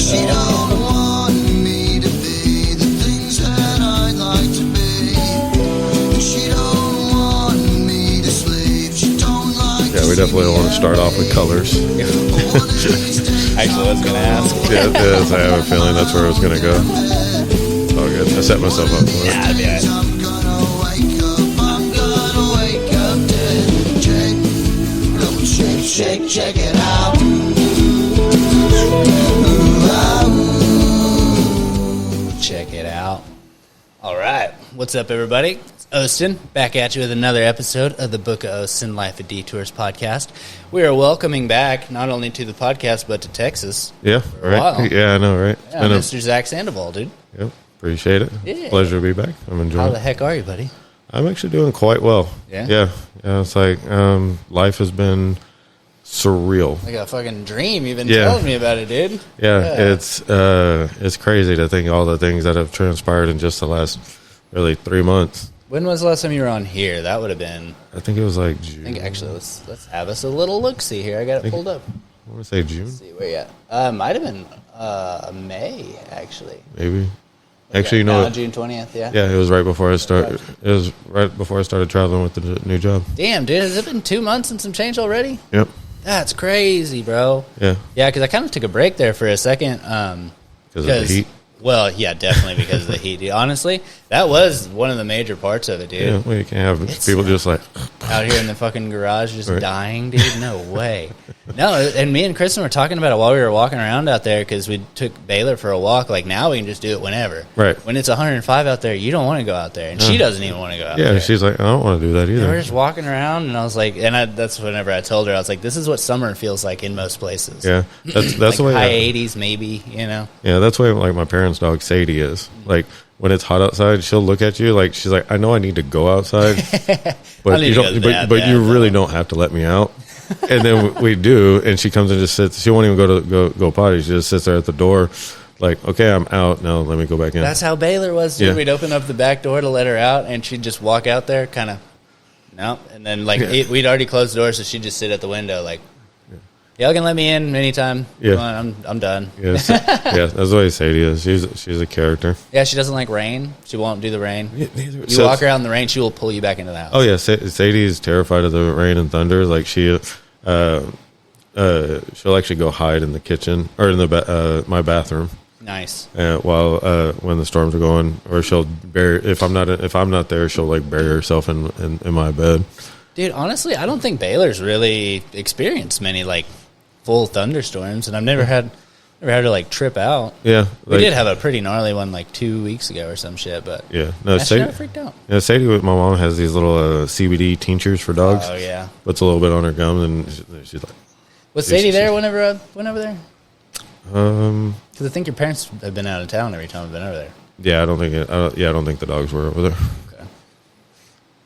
She don't want me to be the things that I'd like to be. She don't want me to sleep. She don't like. Yeah, we definitely don't want to start off with colors. Actually, I was gonna ask. Yeah, I have a feeling that's where I was gonna go. It's all good. I set myself up for it. Yeah, that'd be all right. I'm gonna wake up dead. Check it out. Check it out. All right. What's up, everybody? It's Austin, back at you with another episode of the Book of Austin Life of Detours podcast. We are welcoming back not only to the podcast, but to Texas. Yeah, right. Wow. Yeah, I know, right? Yeah, Mr. Zack Sandoval, dude. Yep, appreciate it. Yeah. Pleasure to be back. I'm enjoying How it. the heck are you, buddy? I'm actually doing quite well. Yeah? Yeah. It's like life has been surreal. Like a fucking dream. You've been Yeah. telling me about it, dude. Yeah, it's crazy to think all the things that have transpired in just the last really 3 months. When was the last time you were on here? That would have been. I think it was like June. I think actually let's have us a little look see here. I got it pulled up. I want to say June, Let's see where you at. Might have been May actually. maybe. Actually, you know what? June 20th. Yeah. Yeah, it was right before I started. It was right before I started traveling with the new job. Damn, dude, has it been 2 months and some change already? Yep. That's crazy, bro. Yeah. Yeah, because I kind of took a break there for a second. Because of the heat. Well, yeah, definitely because of the heat. Dude. Honestly, that was one of the major parts of it, dude. Yeah, well, you can't have people just like Out here in the fucking garage just Right. dying, dude. No way. No, and me and Kristen were talking about it while we were walking around out there because we took Baylor for a walk. Like, now we can just do it whenever. Right. When it's 105 out there, you don't want to go out there. And she doesn't even want to go out there. Yeah, she's like, I don't want to do that And either. we're just walking around, and I was like, that's whenever I told her, I was like, this is what summer feels like in most places. Yeah, that's Like the way. high 80s, maybe, you know? Yeah, that's the way like my parents' dog Sadie is. Like when it's hot outside, she'll look at you like she's like, I know I need to go outside, I but need you to don't. go that But you bad, really though. don't have to let me out. And then we do, and she comes and just sits. She won't even go potty. She just sits there at the door, like, okay, I'm out now. Let me go back in. That's how Baylor was, dude. Yeah. We'd open up the back door to let her out, and she'd just walk out there, kind of, no. And then, like, we'd already closed the door, so she'd just sit at the window, like, y'all can let me in anytime. Yeah. Come on, I'm done. Yes. Yeah, that's the way Sadie is. She's a character. Yeah, she doesn't like rain. She won't do the rain. You So- walk around in the rain, she will pull you back into the house. Oh yeah, Sadie is terrified of the rain and thunder. Like she'll actually go hide in the kitchen or in the my bathroom Nice. while when the storms are going, or she'll bury if I'm not there, she'll like bury herself in my bed. Dude, honestly, I don't think Baylor's really experienced many, like, full thunderstorms, and I've never had to, like, trip out. Yeah, We did have a pretty gnarly one, like, 2 weeks ago or some shit, but Yeah, no, I should have freaked out. Yeah, Sadie with my mom has these little CBD tinctures for dogs. Oh, yeah. Puts a little bit on her gums, and she's like, Was Sadie there whenever I went over there? um, Because I think your parents have been out of town every time I've been over there. yeah, I don't think the dogs were over there. Okay.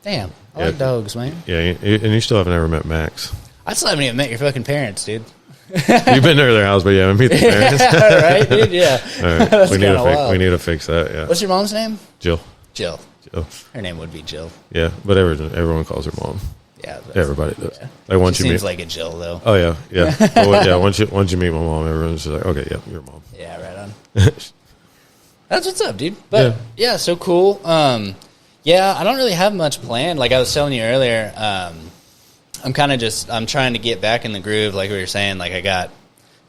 Damn, I Yeah. like dogs, man. Yeah, and you still haven't ever met Max. I still haven't even met your fucking parents, dude. You've been to their house, but yeah, meet the parents. Right, dude? Yeah. All right. That's we kinda wild. need to fix that. Yeah, What's your mom's name? Jill. Jill. Jill. Her name would be Jill. Yeah, but everyone calls her mom. Yeah. Everybody does. Yeah. Like once She you meet. seems like a Jill, though. Oh yeah, yeah. Well, yeah. Once you meet my mom, everyone's just like, okay, yeah, you're mom. Yeah, right on. That's what's up, dude. But yeah, so cool. Yeah, I don't really have much planned. Like I was telling you earlier, I'm trying to get back in the groove. Like we were saying, like I got,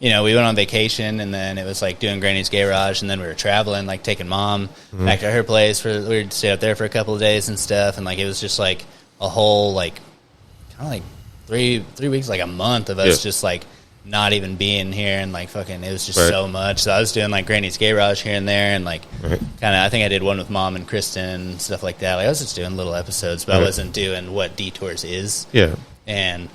we went on vacation and then it was like doing Granny's Garage, and then we were traveling, like taking mom back to her place we would stay up there for a couple of days and stuff, and like it was just like a whole like kind of like three weeks, like a month of us just like not even being here, and like fucking it was just so much. So I was doing like Granny's Garage here and there, and like kind of I think I did one with mom and Kristen and stuff like that. Like I was just doing little episodes, but I wasn't doing what Detours is. Yeah. And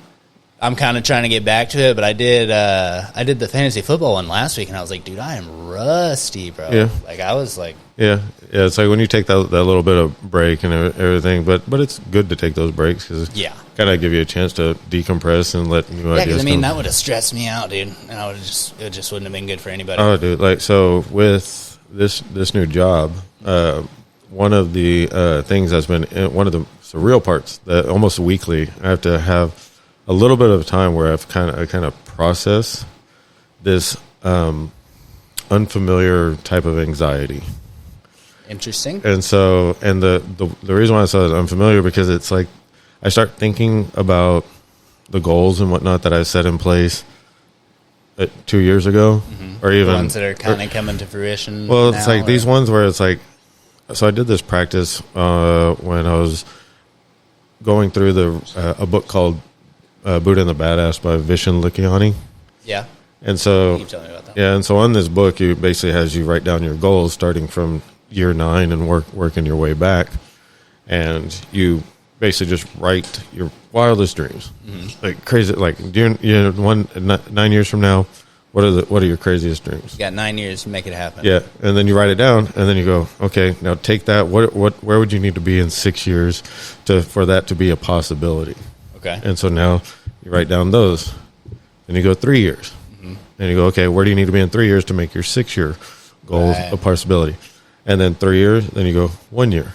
I'm kind of trying to get back to it, but I did the fantasy football one last week, and I was like, dude, I am rusty, bro. Yeah. Like I was like, Yeah. It's like when you take that little bit of break and everything, but it's good to take those breaks because kind of give you a chance to decompress and let new ideas because I mean come. that would have stressed me out, dude, and it just wouldn't have been good for anybody. Oh, dude! Like so, with this new job, one of the things that's been one of the surreal parts that almost weekly I have to have a little bit of time where I kind of process this unfamiliar type of anxiety. Interesting. And so, and the reason why I said it's unfamiliar, because it's like I start thinking about the goals and whatnot that I set in place 2 years ago, or even The ones that are kind of coming to fruition. well, it's now, like these ones where it's like, so I did this practice when I was going through a book called Buddha and the Badass by Vishen Likiani. Yeah. And so, Keep telling me about that. yeah, and so on this book, you basically has you write down your goals starting from year 9 and working your way back, and you basically just write your wildest dreams, like crazy, like 9 years from now, what are your craziest dreams? You got 9 years to make it happen. Yeah, and then you write it down, and then you go, okay, now take that. Where would you need to be in 6 years for that to be a possibility? Okay. And so now you write down those, and you go 3 years, and you go, okay, where do you need to be in 3 years to make your 6-year goals Right. a possibility? And then 3 years, then you go 1 year,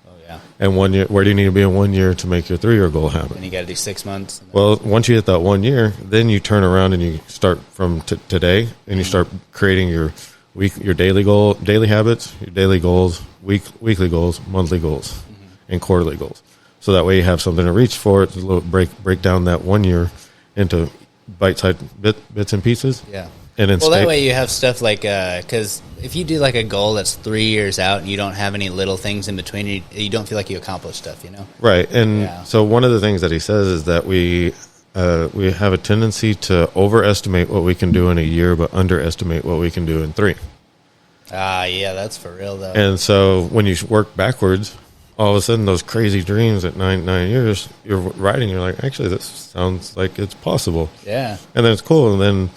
Oh, yeah. and 1 year. Where do you need to be in 1 year to make your 3-year goal happen? And you got to do 6 months. Well, once you hit that 1 year, then you turn around and you start from today, and you start creating your daily habits, your daily goals, weekly goals, monthly goals, and quarterly goals. So that way you have something to reach for. It's a little break down that 1 year into bite-sized bits and pieces. Yeah. And then Well, that way you have stuff like, because if you do like a goal that's 3 years out and you don't have any little things in between, you don't feel like you accomplished stuff, you know? right. And Yeah. so one of the things that he says is that we have a tendency to overestimate what we can do in a year, but underestimate what we can do in 3. Ah, yeah, that's for real, though. And so when you work backwards, all of a sudden those crazy dreams at 9 years, you're writing, you're like, actually, this sounds like it's possible. Yeah. And then it's cool. And then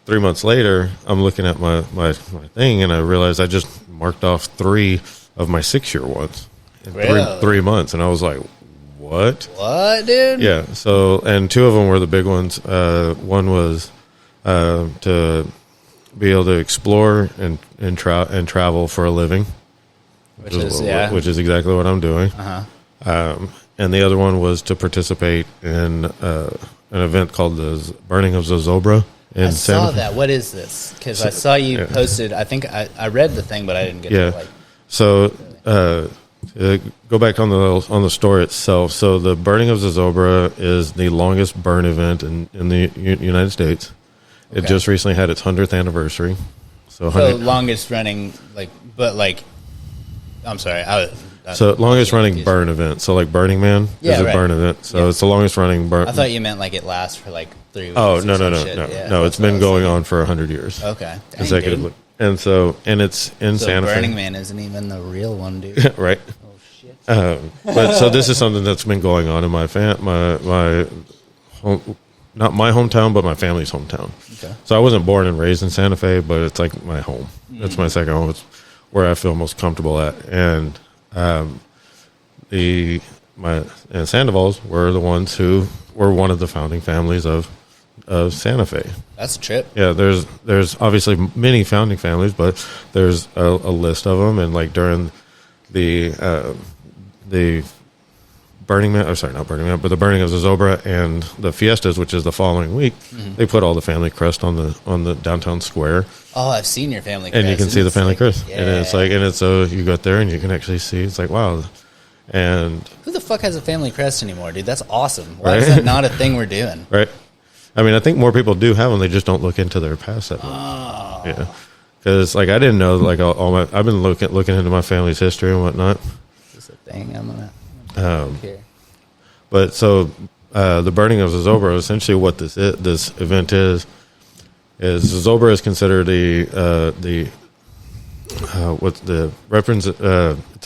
3 months later, I'm looking at my thing, and I realized I just marked off 3 of my 6-year ones in Really? 3 months. And I was like, what? What, dude? Yeah. So, and 2 of them were the big ones. One was to be able to explore and travel for a living. Which is exactly what I'm doing. Uh-huh. And the other one was to participate in an event called the Burning of Zozobra in I saw Santa Fe. that. What is this? Because I saw you posted. I think I read the thing, but I didn't get Yeah. to like. So go back on the story itself. So the Burning of Zozobra is the longest burn event in the United States. It Okay. just recently had its 100th anniversary. So, So longest running, I'm sorry. longest running burn event. So like Burning Man Yeah, is a right. burn event. So Yeah. it's the longest running burn. I thought you meant like it lasts for like 3 weeks. Oh or no. some shit. Yeah, No, it's that's what I been was going thinking. on for 100 years. Okay. Dang, Consecutively. dude. And it's in So Santa Burning Fe. Man isn't even the real one, dude. Right. Oh shit. But so this is something that's been going on in my home, not my hometown, but my family's hometown. Okay. So I wasn't born and raised in Santa Fe, but it's like my home. It's my second home. It's where I feel most comfortable at. And Sandovals were the ones who were one of the founding families of Santa Fe. That's a trip. Yeah, there's obviously many founding families, but there's a list of them. And like during the Burning Man, not Burning Man, but the Burning of Zozobra and the Fiestas, which is the following week, they put all the family crest on the downtown square, Oh, I've seen your family. and you crest, can see the it's family like- crest, yeah. and it's so you go there and you can actually see. It's like wow, and Who the fuck has a family crest anymore, dude? That's awesome. Why is Right? that not a thing we're doing? right. I mean, I think more people do have them. They just don't look into their past that much. Oh. Yeah, because like I didn't know like I've been looking into my family's history and whatnot. Is this a thing? I'm gonna here. But so the Burning of Zozobra, essentially what this event is Zozobra is considered it's a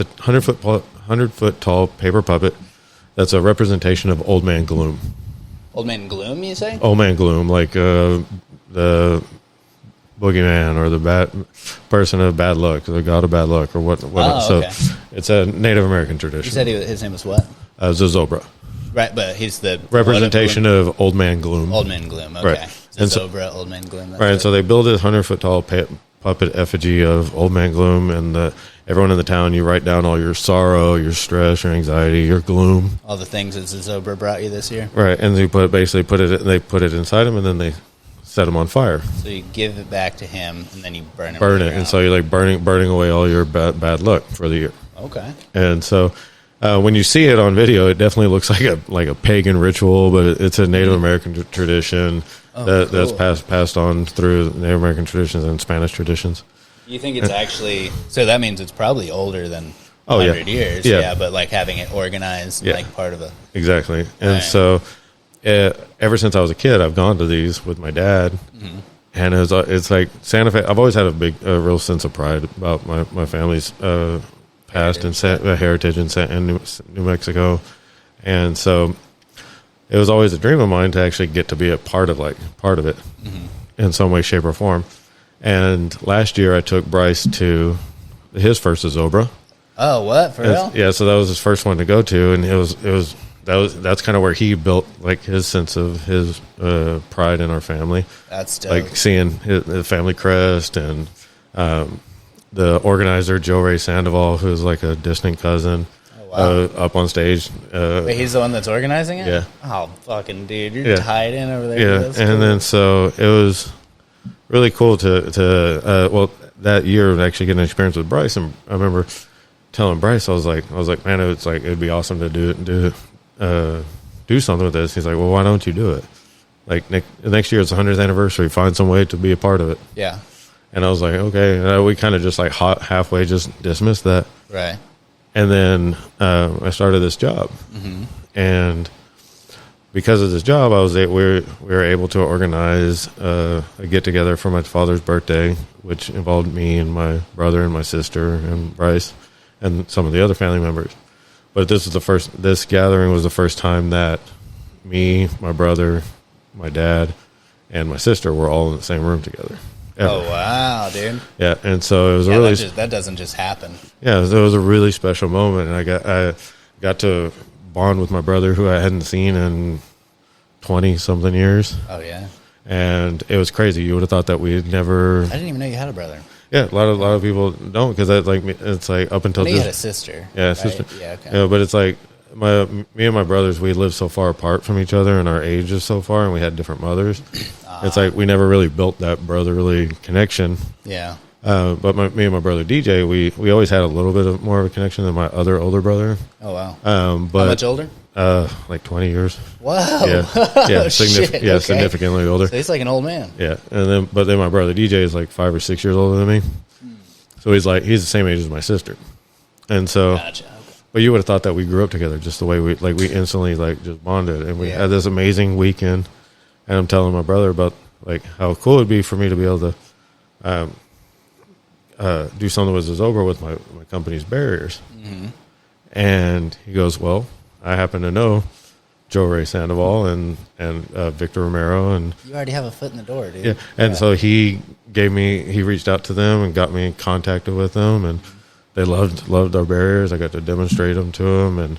100-foot tall paper puppet that's a representation of Old Man Gloom. Old Man Gloom, you say? Old Man Gloom, like the boogeyman or the bad person of bad luck, the god of bad luck, or what. Oh, okay. So it's a Native American You tradition. said his name was what? Zozobra. Right, but he's the Representation of Old Man Gloom. Old Man Gloom. Okay, Right. And so- Zozobra, Old Man Gloom. That's Right, right. and so they build this 100-foot tall puppet effigy of Old Man Gloom, and everyone in the town, you write down all your sorrow, your stress, your anxiety, your gloom. All the things that Zozobra brought you this year. Right, and they put it inside them, and then they set them on fire. So you give it back to him, and then you burn it. And so you're like burning away all your bad luck for the year. Okay. And so when you see it on video, it definitely looks like a pagan ritual, but it's a Native American tradition that's passed on through Native American traditions and Spanish traditions. You think it's actually, so that means it's probably older than 100 years, but like having it organized, like part of a... Exactly. And so ever since I was a kid, I've gone to these with my dad, and it's like Santa Fe. I've always had a real sense of pride about my family's past and heritage in New Mexico, and so it was always a dream of mine to actually get to be a part of it in some way, shape, or form. And last year, I took Bryce to his first Zobra. Oh, what, for real? Yeah, so that was his first one to go to, and that's kind of where he built like his sense of his pride in our family. That's dope. Like seeing the family crest, and the organizer Joe Ray Sandoval, who's like a distant cousin, up on stage. Wait, he's the one that's organizing it? Yeah. Oh, fucking dude, you're tied in over there. Yeah, That's and cool. then so it was really cool to that year actually get an experience with Bryce, and I remember telling Bryce, I was like, man, it'd be awesome to do something with this. He's like, well, why don't you do it? Like next year, it's the 100th anniversary. Find some way to be a part of it. Yeah. And I was like, okay. And we kind of just like halfway just dismissed that. Right. And then I started this job, and because of this job, we were able to organize a get together for my father's birthday, which involved me and my brother and my sister and Bryce and some of the other family members. But this gathering was the first time that me, my brother, my dad, and my sister were all in the same room together. Ever. Oh, wow, dude. Yeah, and so it was that doesn't just happen. Yeah, it was a really special moment, and I got to bond with my brother, who I hadn't seen in 20-something years. Oh, yeah. And it was crazy. You would have thought that we'd never... I didn't even know you had a brother. Yeah, a lot of people don't, because it's like up until you had a sister. Yeah, right? sister. Yeah, okay. Yeah, but it's like me and my brothers, we lived so far apart from each other, and our ages so far, and we had different mothers. It's like we never really built that brotherly connection. Yeah. But me and my brother DJ, we always had a little bit more of a connection than my other older brother. Oh, wow. But how much older? Like 20 years. Wow. Yeah, Shit, significantly older. So he's like an old man. Yeah, and then my brother DJ is like 5 or 6 years older than me. So he's the same age as my sister. And so, Gotcha. Okay. but you would have thought that we grew up together, just the way we instantly just bonded, and we had this amazing weekend. And I'm telling my brother about like how cool it'd be for me to be able to do something with Zobra with my company's barriers. And he goes, well, I happen to know Joe Ray Sandoval and Victor Romero, and You already have a foot in the door, dude. yeah, and so he reached out to them and got me contacted with them, and they loved our barriers. I got to demonstrate them to them, and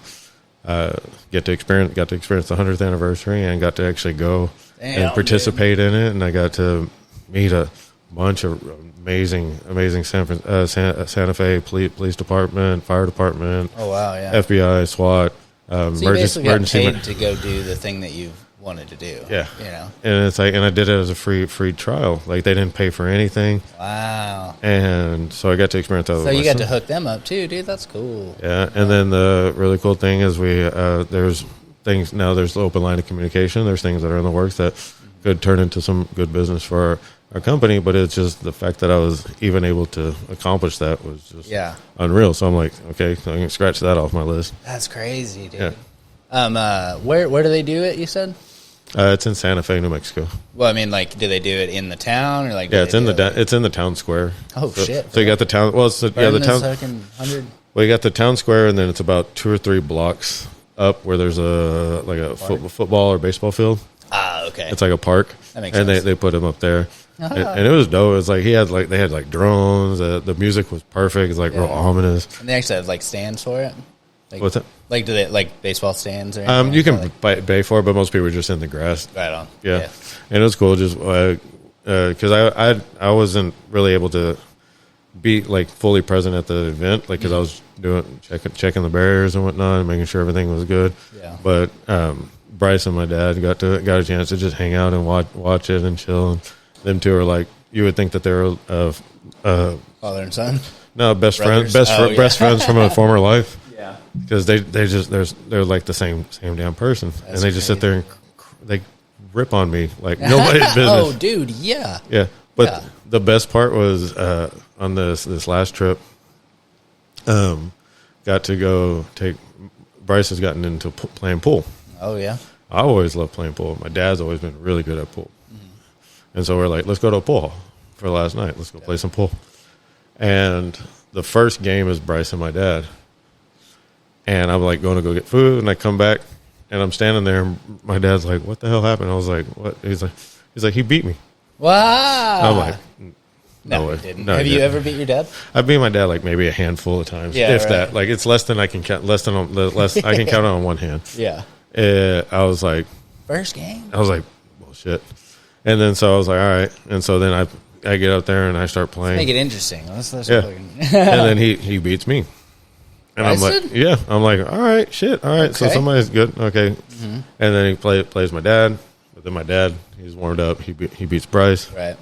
got to experience the 100th anniversary, and got to actually go and participate in it, and I got to meet a bunch of amazing Santa Fe police department, fire department. Oh, wow, yeah. FBI, SWAT. So you basically got paid to go do the thing that you wanted to do. Yeah. You know? And it's like, and I did it as a free trial. Like, they didn't pay for anything. Wow. And so I got to experience that. So you got to hook them up too, dude. That's cool. Yeah. And then the really cool thing is there's things now, there's the open line of communication. There's things that are in the works that could turn into some good business for our company, but it's just the fact that I was even able to accomplish that was just unreal. So I'm like, okay, so I can scratch that off my list. That's crazy, dude. Yeah. Where do they do it, you said? It's in Santa Fe, New Mexico. Well, I mean, like, do they do it in the town, or like? Yeah, it's in the town square. Oh, shit! So you got the town. Well, it's the town. 100. Well, you got the town square, and then it's about 2 or 3 blocks up where there's a football or baseball field. Ah, okay. It's like a park. That makes sense. sense. They put him up there, and it was dope. It was like they had drones. The music was perfect. It's like real ominous. And they actually have like stands for it. Like, What's that? Like, do they like baseball stands or anything? You can pay for it, but most people are just in the grass. Right on. Yeah. And it was cool just because I wasn't really able to be like fully present at the event, like because I was checking the barriers and whatnot and making sure everything was good. Yeah. But Bryce and my dad got a chance to just hang out and watch it and chill. And them two are like, you would think that they're Father and son. no best Brothers? friends, best Yeah. friends from a former life. Yeah. Because they're like the same damn person, and they just sit there and they rip on me like nobody's business. Oh, dude, yeah. Yeah, but Yeah. the best part was on this last trip. Got to go take. Bryce has gotten into playing pool. Oh, yeah. I always loved playing pool. My dad's always been really good at pool, and so we're like, let's go to a pool hall for last night. Let's go play some pool. And the first game is Bryce and my dad. And I'm like going to go get food, and I come back, and I'm standing there, and my dad's like, "What the hell happened?" I was like, "What?" He's like, "He beat me." Wow. I'm like, no, way. he didn't. No, he Have you didn't. ever beat your dad? I beat my dad like maybe a handful of times, Yeah, if right. that. Like it's less than I can count. Less I can count on one hand. Yeah. I was like, First game? bullshit. And then so I was like, all right. And so then I get up there and I start playing. Make it interesting. Let's Yeah. fucking- And then he beats me. And I'm Bryson? like, yeah. I'm like, all right, shit. All right. So Okay. somebody's good. Okay. And then he plays my dad. But then my dad, he's warmed up. He beats Bryce. Right.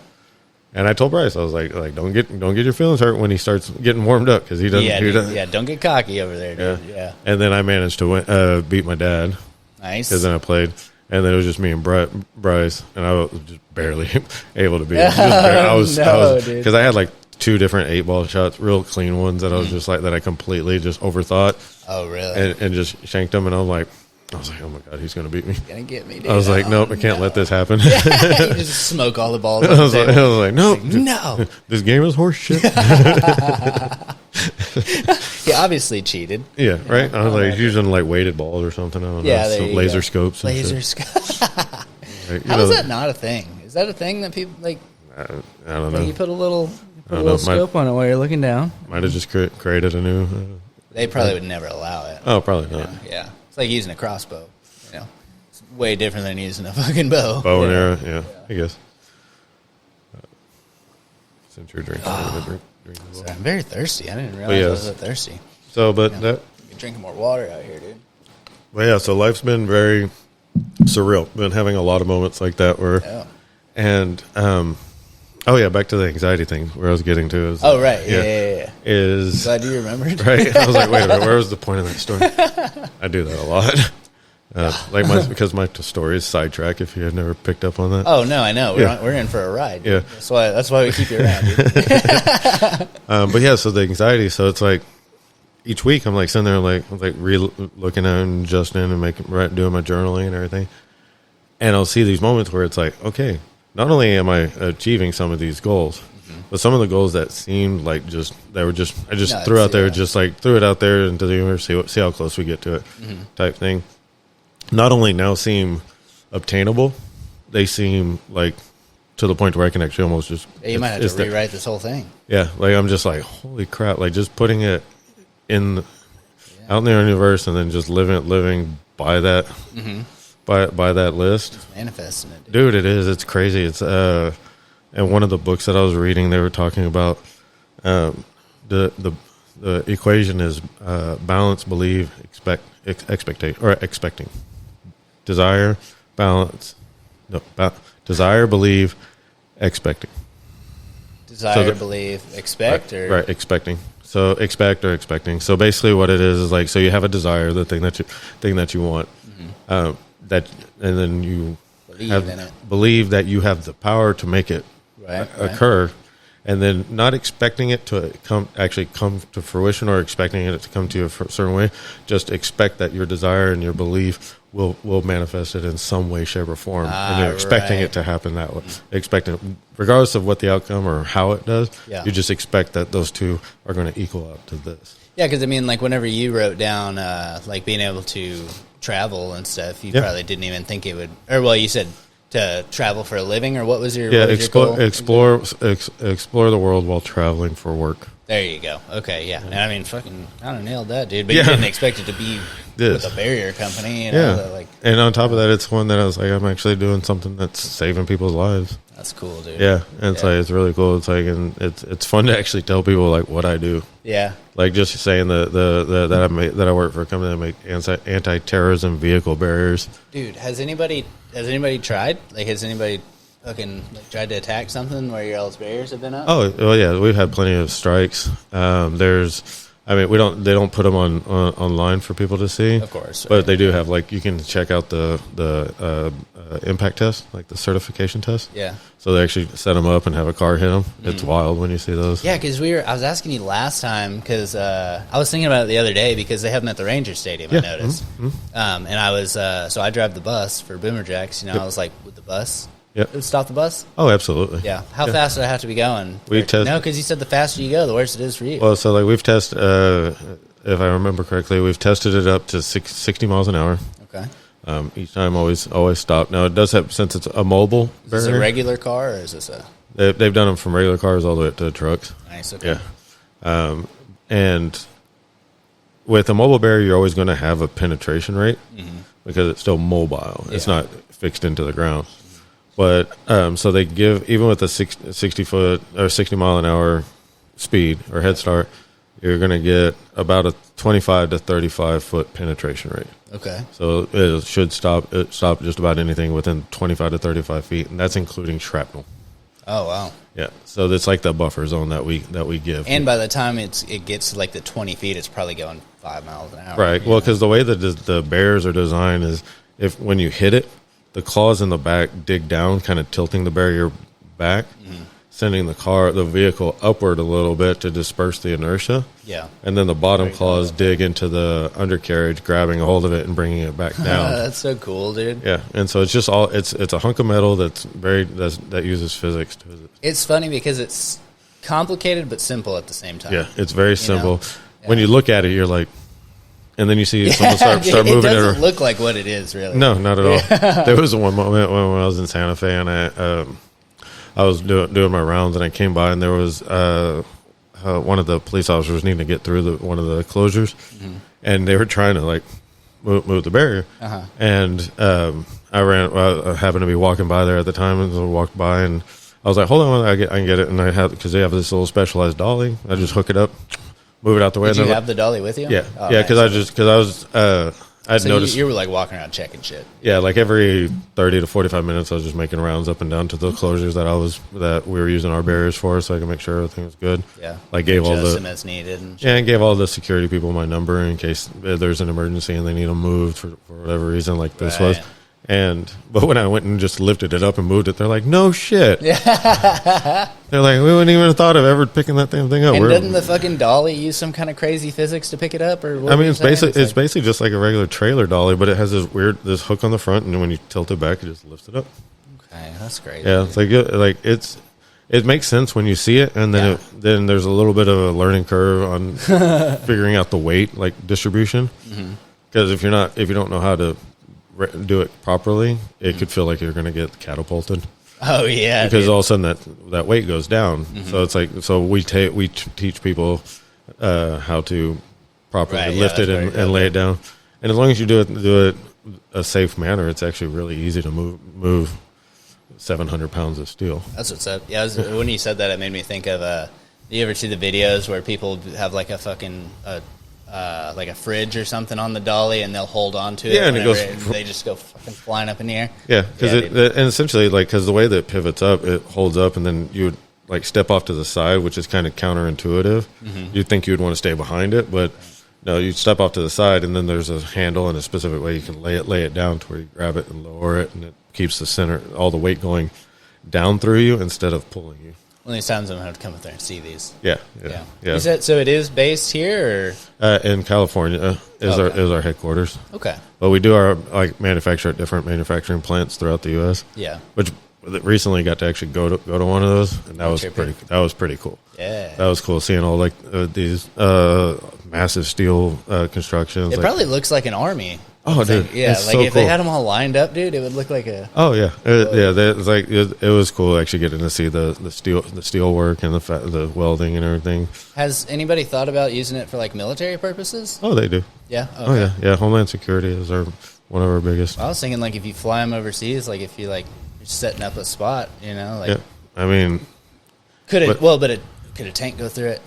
And I told Bryce, I was like, don't get your feelings hurt when he starts getting warmed up because he doesn't. Yeah, he dude, doesn't. yeah, don't get cocky over there, dude. Yeah. And then I managed to beat my dad Nice. because then I played. And then it was just me and Bryce, and I was just barely able to beat him. I was No, dude. because I had like 2 different 8-ball shots, real clean ones that I was just like that I completely just overthought Oh, really? and just shanked him. And I was like, oh my god, he's gonna beat me. Gonna get me, dude. I was like, Oh, nope, I can't let this happen. you just smoke all the balls. I was like, no, no. this game is horse shit. He obviously cheated. Yeah, right. I was like using like weighted balls or something. I don't Yeah, know, there some you laser go. scopes. And Laser shit. scope. Right, How is that not a thing? Is that a thing that people like? I don't know. You put a little, I don't know. scope on it while you're looking down. Might have just created a new. They probably would never allow it. Oh, probably not. Yeah, it's like using a crossbow. You know, it's way different than using a fucking bow. Bow and Yeah. arrow, yeah, I guess. Since you're drinking, I'm gonna drink as well. Sorry, I'm very thirsty. I didn't realize yes. I was that thirsty. So, but that, You're drinking more water out here, dude. but yeah. So life's been very surreal. Been having a lot of moments like that where, Yeah. and oh yeah, back to the anxiety thing where I was getting to. Is, Oh right, yeah. Is Glad you remembered. right. I was like, wait a minute, where was the point of that story? I do that a lot. Because my story is sidetrack. If you had never picked up on that. Oh no, I know. Yeah. We're in for a ride. Yeah. That's why we keep you around, dude. But yeah, so the anxiety. So it's like each week I'm like sitting there like looking at and adjusting and doing my journaling and everything, and I'll see these moments where it's like, okay, not only am I achieving some of these goals, but some of the goals that seemed like I just Nuts, threw out there, yeah. just like threw it out there into the universe, see how close we get to it, type thing. Not only now seem obtainable, they seem like to the point where I can actually almost just. You might have it's to there. rewrite this whole thing. Yeah, like I'm just like, holy crap! Like just putting it out in the universe, and then just living by that, by that list. Manifesting it, dude. Dude, it is. It's crazy. It's and one of the books that I was reading, they were talking about the equation is balance, believe, expecting. Desire, balance. No, desire, believe, expecting. Desire, believe, expect, or Right, expecting. So expect or expecting. So basically, what it is like, so you have a desire, the thing that you want, that, and then you believe in it. believe that you have the power to make it Right, occur, and then not expecting it to come to fruition or expecting it to come to you a certain way. Just expect that your desire and your belief will manifest it in some way, shape, or form, and you're expecting right. it to happen that way. Expecting, regardless of what the outcome or how it does, Yeah. you just expect that those two are going to equal out to this. Yeah, because I mean, like whenever you wrote down like being able to travel and stuff, you Yeah. probably didn't even think it would. Or well, you said to travel for a living, or what was your Yeah, what was your goal? explore the world while traveling for work. There you go. Okay, yeah. And I mean, fucking, kind of nailed that, dude. But you didn't expect it to be with a barrier company. You know, that, like, and on top of that, it's one that I was like, I'm actually doing something that's saving people's lives. That's cool, dude. Yeah, and it's like it's really cool. It's like, and it's fun to actually tell people like what I do. Yeah, like just saying that I work for a company that make anti-terrorism vehicle barriers. Dude, has anybody tried? Like, has anybody fucking tried to attack something where your all's barriers have been up? Oh, well, yeah, we've had plenty of strikes. They don't put them on online for people to see, of course, right. But they do have, like, you can check out the impact test, like the certification test. Yeah. So they actually set them up and have a car hit them. Mm-hmm. It's wild when you see those. Yeah, because I was asking you last time because I was thinking about it the other day because they have them at the Ranger Stadium. Yeah. I noticed, and I was so I drive the bus for Boomer Jacks. You know, I was like, with the bus. Yep. It would stop the bus? Oh, absolutely. Yeah. How fast do I have to be going? No, because you said the faster you go, the worse it is for you. Well, so like we've tested, if I remember correctly, we've tested it up to 60 miles an hour. Okay. Each time, always stop. Now it does have, since it's a mobile barrier. Is this a regular car or is this a? They've done them from regular cars all the way up to trucks. Nice. Okay. Yeah. And with a mobile barrier, you're always going to have a penetration rate because it's still mobile. Yeah. It's not fixed into the ground. But so they give, even with a 60 foot or 60 mile an hour speed or head start, you're going to get about a 25 to 35 foot penetration rate. Okay. So it should stop just about anything within 25 to 35 feet, and that's including shrapnel. Oh, wow. Yeah. So it's like the buffer zone that we give. And by the time it gets to like the 20 feet, it's probably going 5 miles an hour. Right. Well, because the way that the barriers are designed is when you hit it, the claws in the back dig down, kind of tilting the barrier back, sending the vehicle upward a little bit to disperse the inertia. Yeah. And then the bottom claws dig into the undercarriage, grabbing a hold of it and bringing it back down. That's so cool, dude. Yeah. And so it's just it's a hunk of metal that uses physics. It's funny because it's complicated but simple at the same time. Yeah, it's very simple. Yeah. When you look at it, you're like, and then you see someone start moving it. It doesn't look like what it is, really. No, not at all. There was one moment when I was in Santa Fe and I was doing my rounds and I came by and there was one of the police officers needing to get through one of the closures, and they were trying to like move the barrier. And I happened to be walking by there at the time, and so I walked by and I was like, "Hold on, I can get it." And because they have this little specialized dolly, I just hook it up, move it out the way. Did you have the dolly with you? Yeah, yeah, because I'd noticed you were like walking around checking shit. Yeah, like every 30 to 45 minutes, I was just making rounds up and down to the closures that we were using our barriers for, so I could make sure everything was good. Yeah, like gave all the as needed. And gave all the security people my number in case there's an emergency and they need them moved for whatever reason, like this was. But when I went and just lifted it up and moved it, they're like, "No shit." Yeah. They're like, "We wouldn't even have thought of ever picking that damn thing up." And doesn't the fucking dolly use some kind of crazy physics to pick it up? Or what it's basically just like a regular trailer dolly, but it has this hook on the front, and when you tilt it back, it just lifts it up. Okay, that's great. Yeah, it's it makes sense when you see it, and then then there's a little bit of a learning curve on figuring out the weight distribution. Because if you don't know how to do it properly, it could feel like you're going to get catapulted. Oh yeah, because all of a sudden that weight goes down. So it's like we teach people how to properly lift it and lay it down. And as long as you do it a safe manner, it's actually really easy to move 700 pounds of steel. That's what's up. Yeah, when you said that, it made me think of. You ever see the videos where people have like a fucking like a fridge or something on the dolly, and they'll hold on to it. Yeah, and they just go fucking flying up in the air. Yeah, because and essentially, because the way that it pivots up, it holds up, and then you would like step off to the side, which is kind of counterintuitive. You'd think you'd want to stay behind it, but no, you step off to the side, and then there's a handle and a specific way you can lay it down to where you grab it and lower it, and it keeps the center, all the weight going down through you instead of pulling you. Well, these times I'm going to have to come up there and see these. Yeah. Is that, so it is based here, or? In California is our headquarters. Okay. But we do our manufacture at different manufacturing plants throughout the U.S. Yeah. Which recently got to actually go to one of those, and that was pretty cool. Yeah. That was cool seeing all these massive steel constructions. It probably looks like an army. Oh, dude, Yeah, it's like so if they cool. had them all lined up, dude, it would look like a. Oh yeah, it was cool actually getting to see the steel work and the welding and everything. Has anybody thought about using it for like military purposes? Oh, they do. Yeah. Okay. Oh yeah. Homeland Security is one of our biggest. I was thinking like if you fly them overseas, like if you like you're setting up a spot, you know, like Yeah, I mean, could it? but- Well, but could a tank go through it?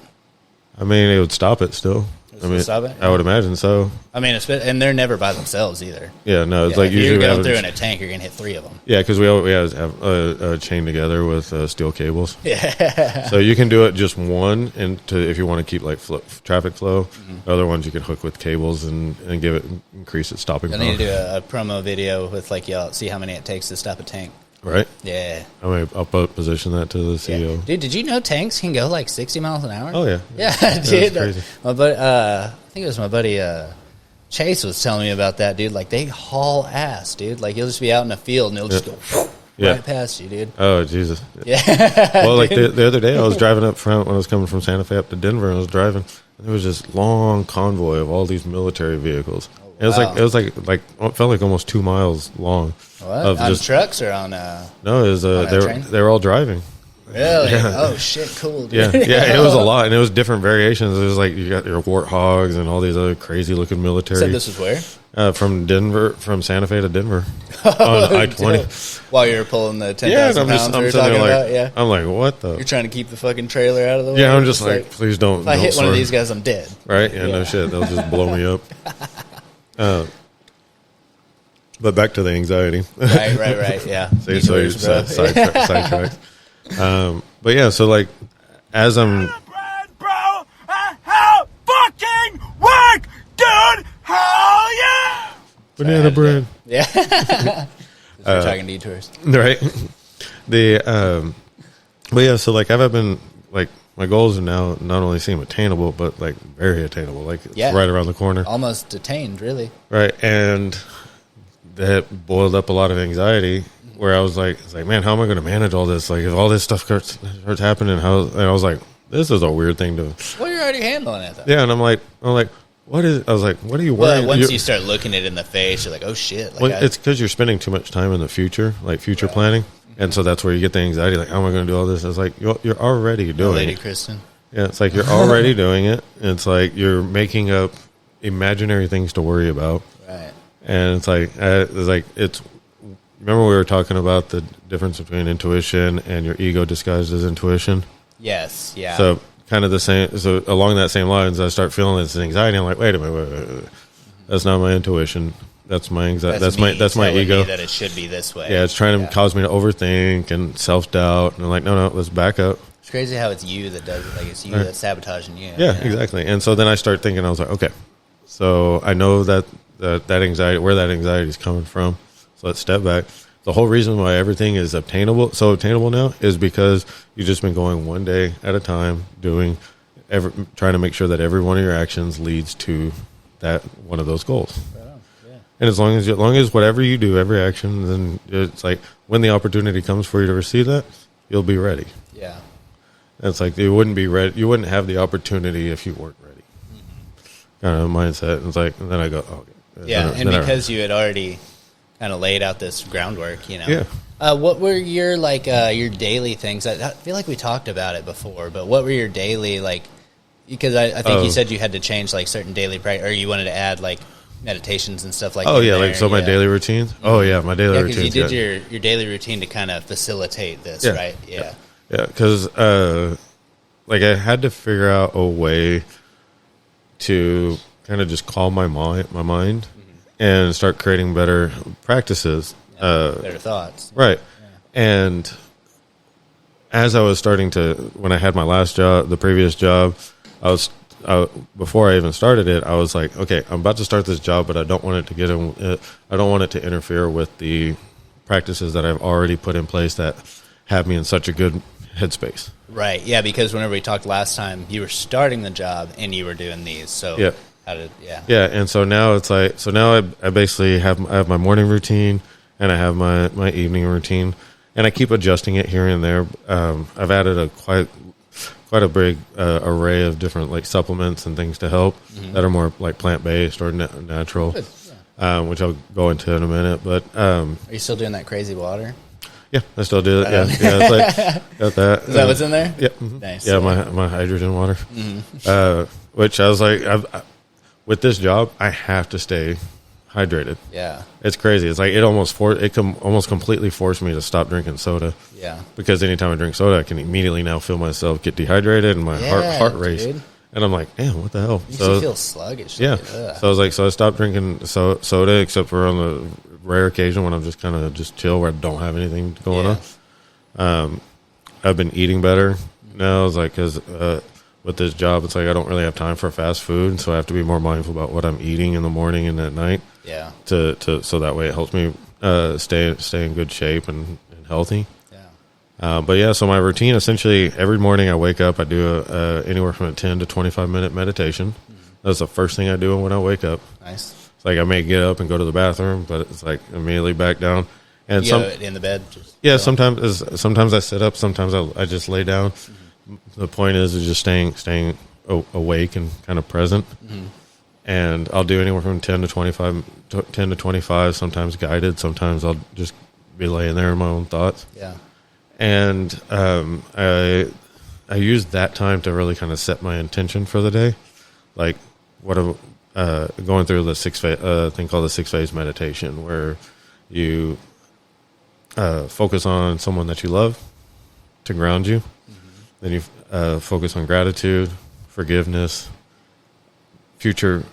it would stop it still. I mean, stop it? I would imagine so. I mean, and they're never by themselves either. Yeah, no, it's Yeah, like if usually you're we going have through in a tank, you're gonna hit 3 of them. yeah, because we always have a chain together with steel cables. Yeah. So you can do it just one, and if you want to keep like traffic flow. Mm-hmm. Other ones you can hook with cables and increase its stopping I power. need to do a promo video with like y'all see how many it takes to stop a tank. Right? Yeah. I'll position that to the Yeah. CEO. Dude, did you know tanks can go like 60 miles an hour? Oh yeah, Yeah, dude. crazy. My buddy, I think it was my buddy Chase was telling me about that, dude. Like they haul ass, dude. Like you'll just be out in the field and it'll just go Yeah. right past you, dude. Oh Jesus. Yeah. Well, like the other day, I was driving up front when I was coming from Santa Fe up to Denver, and I was driving. And there was this long convoy of all these military vehicals. It was wow. it felt like almost 2 miles long. What? Of On just trucks or on no, it was a train? they were all driving. really? Yeah. Oh shit, cool, Yeah, dude. yeah, it was a lot, and it was different variations. It was like you got your warthogs and all these other crazy looking military. Said this was where? From Santa Fe to Denver on I-20. While you were pulling the 10,000 Yeah, and I'm pounds we were sitting talking there about, yeah. I'm like, what the? You're trying to keep the fucking trailer out of the way. Yeah, I'm just like, please don't. if I don't hit one of swerve. these guys, I'm dead. Right? Yeah, no shit. They'll just blow me up. But back to the anxiety. Right. Yeah. So you Detours, bro. sidetracked. But yeah, so like as I'm Bro, how fucking work, dude? Hell yeah! banana bread, Yeah. We're talking detours. right? But yeah, so like I've been like my goals are now not only seem attainable, but like very attainable. Like it's Yeah. right around the corner. Almost detained, really. Right. And that boiled up a lot of anxiety where I was like, man, how am I going to manage all this? Like if all this stuff starts happening, and I was like, this is a weird thing to, Well, you're already handling it, though. yeah. And I'm like, what is, I was like, what are you worried? Well, once You're- you start looking it in the face, you're like, oh shit. Like well, it's because you're spending too much time in the future, like future planning. And so that's where you get the anxiety. Like, how am I going to do all this? It's like, you're already doing Lady it. Kristen. Yeah. It's like, you're already doing it. It's like, you're making up imaginary things to worry about. Right. And it's like, remember we were talking about the difference between intuition and your ego disguised as intuition? Yes. Yeah. So kind of the same. So along that same lines, I start feeling this anxiety. I'm like, wait a minute, wait. That's not my intuition. That's my anxiety. That's my telling ego. me that it should be this way. Yeah, it's trying to cause me to overthink and self doubt. And I'm like, no, let's back up. It's crazy how it's you that does it. Like it's you that's sabotaging you. Yeah, exactly. And so then I start thinking, I was like, okay, so I know that anxiety, where that anxiety is coming from. So let's step back. The whole reason why everything is obtainable now, is because you've just been going one day at a time, trying to make sure that every one of your actions leads to that one of those goals. And as long as whatever you do, every action, then it's like when the opportunity comes for you to receive that, you'll be ready. Yeah. And it's like you wouldn't be ready. You wouldn't have the opportunity if you weren't ready. Kind of mindset. And it's like, and then I go, oh, okay. Yeah, Then and I- because you had already kind of laid out this groundwork, you know. Yeah. What were your your daily things? I feel like we talked about it before, but what were your daily Because I think you said you had to change like certain daily practice, or you wanted to add like meditations and stuff like that. Oh yeah, like so my daily routines. Oh yeah, my daily because routines. you did your daily routine to kind of facilitate this, right? Yeah. Yeah, because like I had to figure out a way to kind of just calm my mind and start creating better practices. Better thoughts, Right. Yeah. And as I was starting to, when I had my last job, the previous job, before I even started it, I was like, okay, I'm about to start this job, but I don't want it to I don't want it to interfere with the practices that I've already put in place that have me in such a good headspace. right? Yeah, because whenever we talked last time, you were starting the job and you were doing these. So Yeah. Yeah, and so now it's like, I basically have my morning routine and I have my evening routine, and I keep adjusting it here and there. I've added quite a big array of different like supplements and things to help that are more like plant based or natural. which I'll go into in a minute. But Are you still doing that crazy water? yeah, I still do it. Yeah, it's like, got that. Is that what's in there? Yeah, Nice. yeah, my hydrogen water. Which I was like, with this job, I have to stay hydrated. Yeah. It's crazy. It's like it almost completely forced me to stop drinking soda. Yeah. Because anytime I drink soda, I can immediately now feel myself get dehydrated and my heart race. Dude. And I'm like, damn, what the hell? You so, feel sluggish. Yeah. Ugh. So I was like, so I stopped drinking soda except for on the rare occasion when I'm just kind of just chill where I don't have anything going on. I've been eating better now. I was like, because with this job, it's like I don't really have time for fast food, so I have to be more mindful about what I'm eating in the morning and at night. Yeah. So that way it helps me stay in good shape and healthy. But yeah, so my routine essentially every morning I wake up, I do anywhere from a 10 to 25 minute meditation. That's the first thing I do when I wake up. Nice. It's like I may get up and go to the bathroom, but it's like immediately back down. And You go in the bed? sometimes I sit up, sometimes I just lay down. The point is just staying awake and kind of present. And I'll do anywhere from 10 to 25, sometimes guided, sometimes I'll just be laying there in my own thoughts. Yeah. And I use that time to really kind of set my intention for the day, like going through the thing called the 6-phase meditation, where you focus on someone that you love to ground you. Then you focus on gratitude, forgiveness, future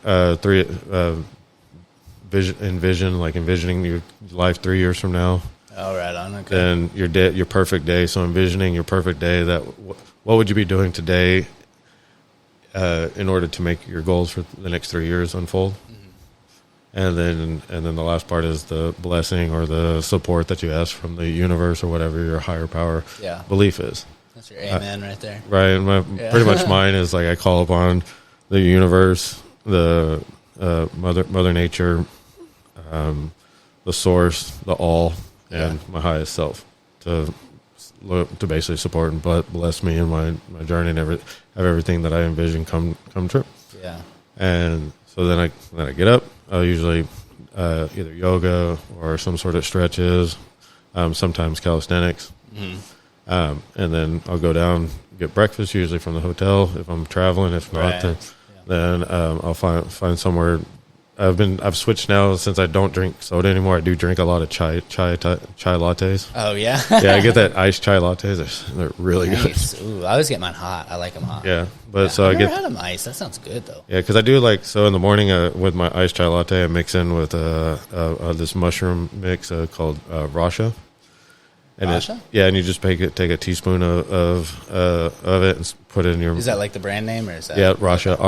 envisioning your life 3 years from now. Oh, right on. Okay. Then your perfect day. So envisioning your perfect day. That what would you be doing today in order to make your goals for the next 3 years unfold? And then the last part is the blessing or the support that you ask from the universe or whatever your higher power belief is. That's your amen right there. Right. And pretty much mine is like I call upon the universe, the Mother Nature, the source, the all, and my highest self to basically support and bless me in my journey and have everything that I envision come true. Yeah. And so then I get up. I'll usually either yoga or some sort of stretches, sometimes calisthenics. And then I'll go down, get breakfast, usually from the hotel if I'm traveling. If not, then I'll find somewhere. I've switched now since I don't drink soda anymore. I do drink a lot of chai lattes. Oh yeah, yeah. I get that iced chai lattes. They're really nice. good. Ooh, I always get mine hot. I like them hot. Yeah, but so I've I never get had them iced. That sounds good though. Yeah, because I do in the morning with my iced chai latte, I mix in with this mushroom mix called Rasha. And Rasha? And you just take a teaspoon of it and put it in your. Is that like the brand name or is that? Yeah, Rasha,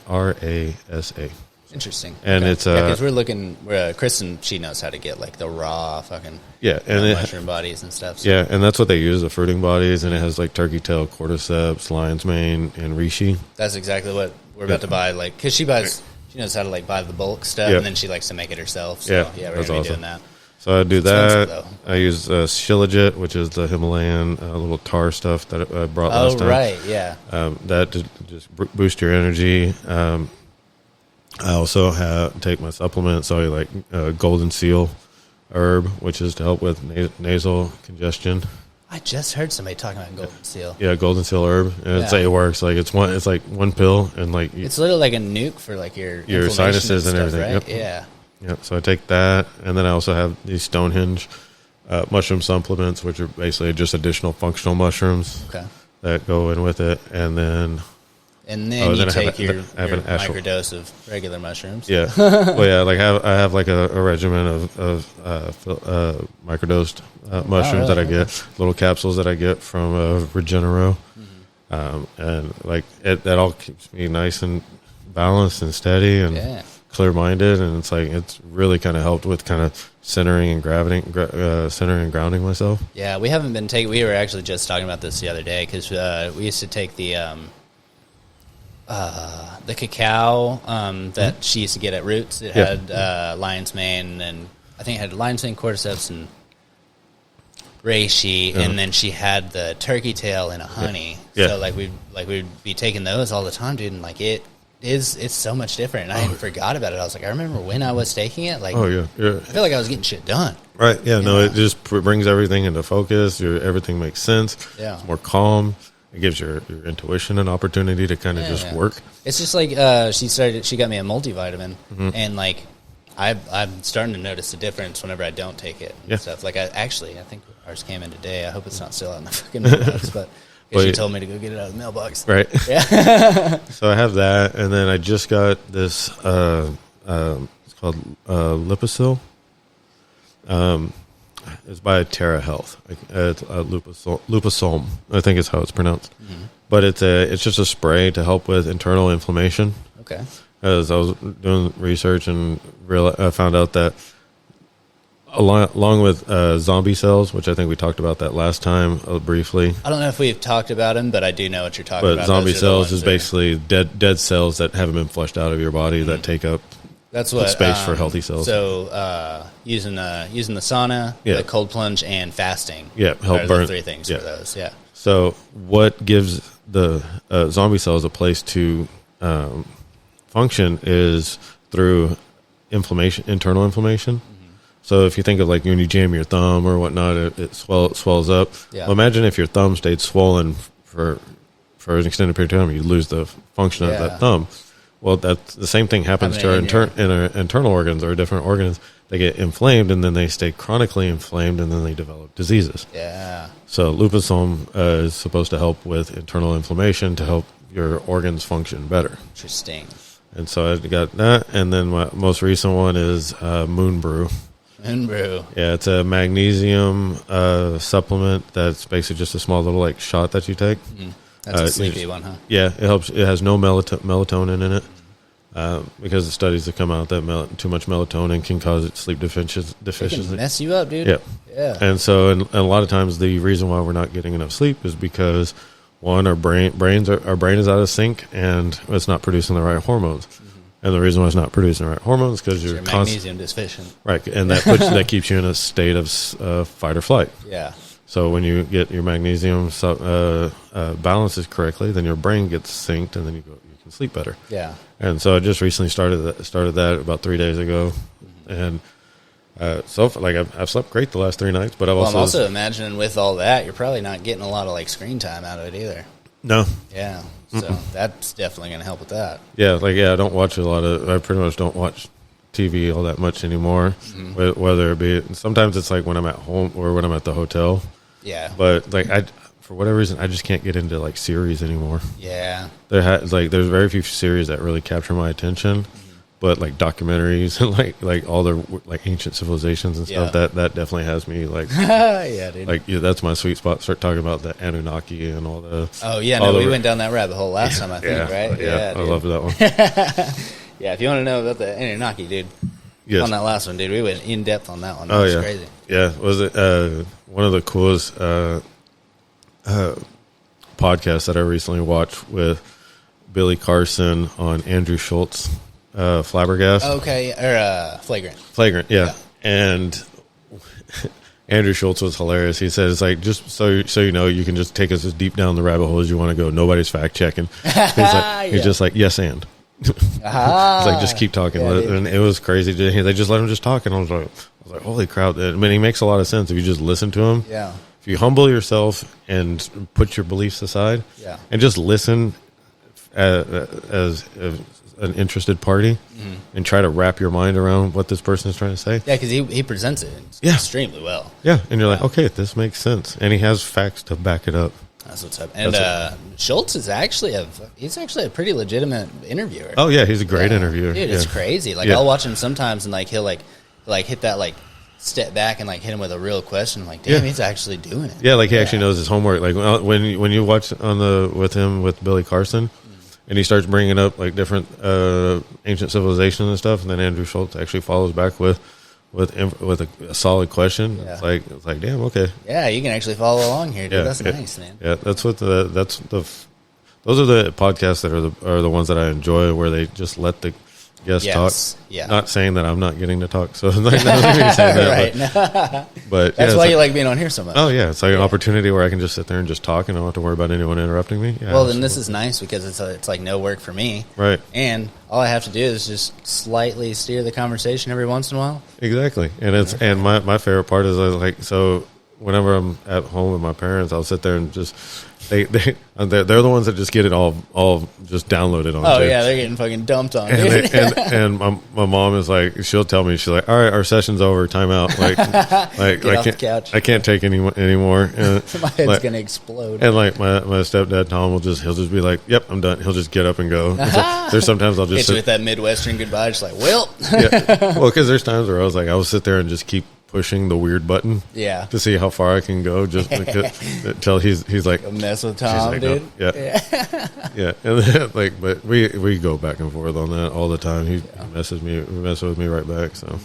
RASA. Interesting. And it's because we're looking. Kristen, she knows how to get like the raw fucking mushroom bodies and stuff. So. Yeah, and that's what they use, the fruiting bodies, and it has like turkey tail, cordyceps, lion's mane, and reishi. That's exactly what we're about to buy. Like, because she knows how to like buy the bulk stuff, and then she likes to make it herself. So we're gonna be doing that. So I do that. I use Shilajit, which is the Himalayan little tar stuff that I brought last time. Oh, right, yeah. That just boost your energy. I also take my supplements. So I like golden seal herb, which is to help with nasal congestion. I just heard somebody talking about golden seal. Yeah, golden seal herb, and it works. Like it's like one pill, and like it's literally like a nuke for like your sinuses and stuff, everything. Right? Yep. Yeah. Yeah, so I take that, and then I also have these Stonehenge mushroom supplements, which are basically just additional functional mushrooms that go in with it, and then you take your microdose of regular mushrooms. Yeah, well, yeah, like I have like a regimen of microdosed mushrooms that I get, little capsules that I get from Regenero, and like that all keeps me nice and balanced and steady and clear-minded, and it's really kind of helped with kind of centering and centering and grounding myself. Yeah, we haven't been taking. We were actually just talking about this the other day because we used to take the cacao that she used to get at Roots. It had lion's mane, and I think it had lion's mane, cordyceps, and reishi, and then she had the turkey tail in a honey. So like we'd be taking those all the time, dude, and like it it's so much different. And I forgot about it. I was like, I remember when I was taking it. Like, yeah. I feel like I was getting shit done. Right. Yeah. No, it just brings everything into focus. Everything makes sense. Yeah. It's more calm. It gives your intuition an opportunity to kind of just work. It's just like she got me a multivitamin, and like I'm starting to notice the difference whenever I don't take it and stuff. Like I think ours came in today. I hope it's not still out in the fucking mailbox, but she told me to go get it out of the mailbox. Right. Yeah. So I have that, and then I just got this. It's called Lipisil. It's by Terra Health. It's Lipisolm, I think is how it's pronounced. But it's just a spray to help with internal inflammation. Okay. As I was doing research and I found out that along with zombie cells, which I think we talked about that last time briefly. I don't know if we've talked about them, but I do know what you're talking about. But zombie cells is basically dead cells that haven't been flushed out of your body that take up space for healthy cells. So using the sauna, the cold plunge, and fasting. Yeah, help burn. The three things for those. Yeah. So what gives the zombie cells a place to function is through inflammation, internal inflammation. So if you think of like when you jam your thumb or whatnot, it swells up. Yeah. Well, imagine if your thumb stayed swollen for an extended period of time, you lose the function of that thumb. Well, that's the same thing happens to our internal organs or different organs. They get inflamed, and then they stay chronically inflamed, and then they develop diseases. Yeah. So Lipisolm is supposed to help with internal inflammation to help your organs function better. Interesting. And so I got that, and then my most recent one is Moon Brew. Moon Brew. Yeah, it's a magnesium supplement that's basically just a small little like shot that you take. That's a sleepy one, huh? Yeah, it helps. It has no melatonin in it because the studies have come out that too much melatonin can cause sleep deficiency. It can mess you up, dude. Yeah. And so, and a lot of times, the reason why we're not getting enough sleep is because one, our brain is out of sync and it's not producing the right hormones. And the reason why it's not producing the right hormones is because you're magnesium deficient, right? And that keeps you in a state of fight or flight. Yeah. So when you get your magnesium balances correctly, then your brain gets synced, and then you can sleep better. Yeah. And so I just recently started that about 3 days ago, and so like I've slept great the last 3 nights. But I'm also imagining with all that, you're probably not getting a lot of like screen time out of it either. No. Yeah. So that's definitely going to help with that. Yeah. I don't watch I pretty much don't watch TV all that much anymore. Whether it be sometimes it's like when I'm at home or when I'm at the hotel. Yeah. But like for whatever reason, I just can't get into like series anymore. Yeah. There's very few series that really capture my attention, but like documentaries and like all the like ancient civilizations and stuff that definitely has me like. Yeah, dude. Like that's my sweet spot. Start talking about the Anunnaki and all the. Oh yeah, no, we went down that rabbit hole last time. I think right. Yeah, I loved that one. Yeah, if you want to know about the Anunnaki, dude. Yes. On that last one, dude, we went in depth on that one. That was crazy. Yeah, was it one of the coolest podcasts that I recently watched with Billy Carson on Andrew Schultz, Flabbergast. Okay, or Flagrant. Flagrant, yeah. And Andrew Schultz was hilarious. He said, "It's like just so you know, you can just take us as deep down the rabbit hole as you want to go. Nobody's fact checking." He's just like, yes, and. It's like just keep talking, and it was crazy. They just let him just talk, and I was like, holy crap! I mean, he makes a lot of sense if you just listen to him. Yeah. If you humble yourself and put your beliefs aside, and just listen as an interested party, and try to wrap your mind around what this person is trying to say. Yeah, because he presents it extremely well. Yeah, and you're like, okay, this makes sense, and he has facts to back it up. That's what's up. And Schultz is actually a pretty legitimate interviewer. Oh yeah, he's a great interviewer. Dude, it's crazy. Like I'll watch him sometimes, and like he'll like hit that like step back and like hit him with a real question. I'm like, damn, he's actually doing it. Yeah, like he actually knows his homework. Like when you watch with Billy Carson, and he starts bringing up like different ancient civilizations and stuff, and then Andrew Schultz actually follows back with a solid question. It's like damn, okay. Yeah, you can actually follow along here, dude. Yeah, that's nice, man. Yeah, those are the podcasts that are the ones that I enjoy, where they just let the guest Yes, talk. yeah. Not saying that I'm not getting to talk. So like, not me saying that, Right. but That's yeah, why it's you like being on here so much. oh yeah, it's like an opportunity where I can just sit there and just talk and I don't have to worry about anyone interrupting me. Yeah, Well, then this absolutely. is nice because it's like no work for me. Right. And all I have to do is just slightly steer the conversation every once in a while. Exactly, and and my favorite part is like, so whenever I'm at home with my parents, I'll sit there and just they're the ones that just get it all just downloaded on. Oh, yeah, they're getting fucking dumped on, And, dude. and my mom is like, she'll tell me, she's like, all right, our session's over, time out. Like Get off the couch. I can't take anymore. And, My head's like, going to explode. and like my stepdad Tom he'll just be like, yep, I'm done. He'll just get up and go. And so there's sometimes I'll just Hit you with that Midwestern goodbye, just like, well. yeah. Well, because there's times where I was like, I will sit there and just keep pushing the weird button, Yeah. to see how far I can go, just until he's like, Go mess with she's Tom, like, no. dude. yeah, and then, like, but we go back and forth on that all the time. He messes with me right back. So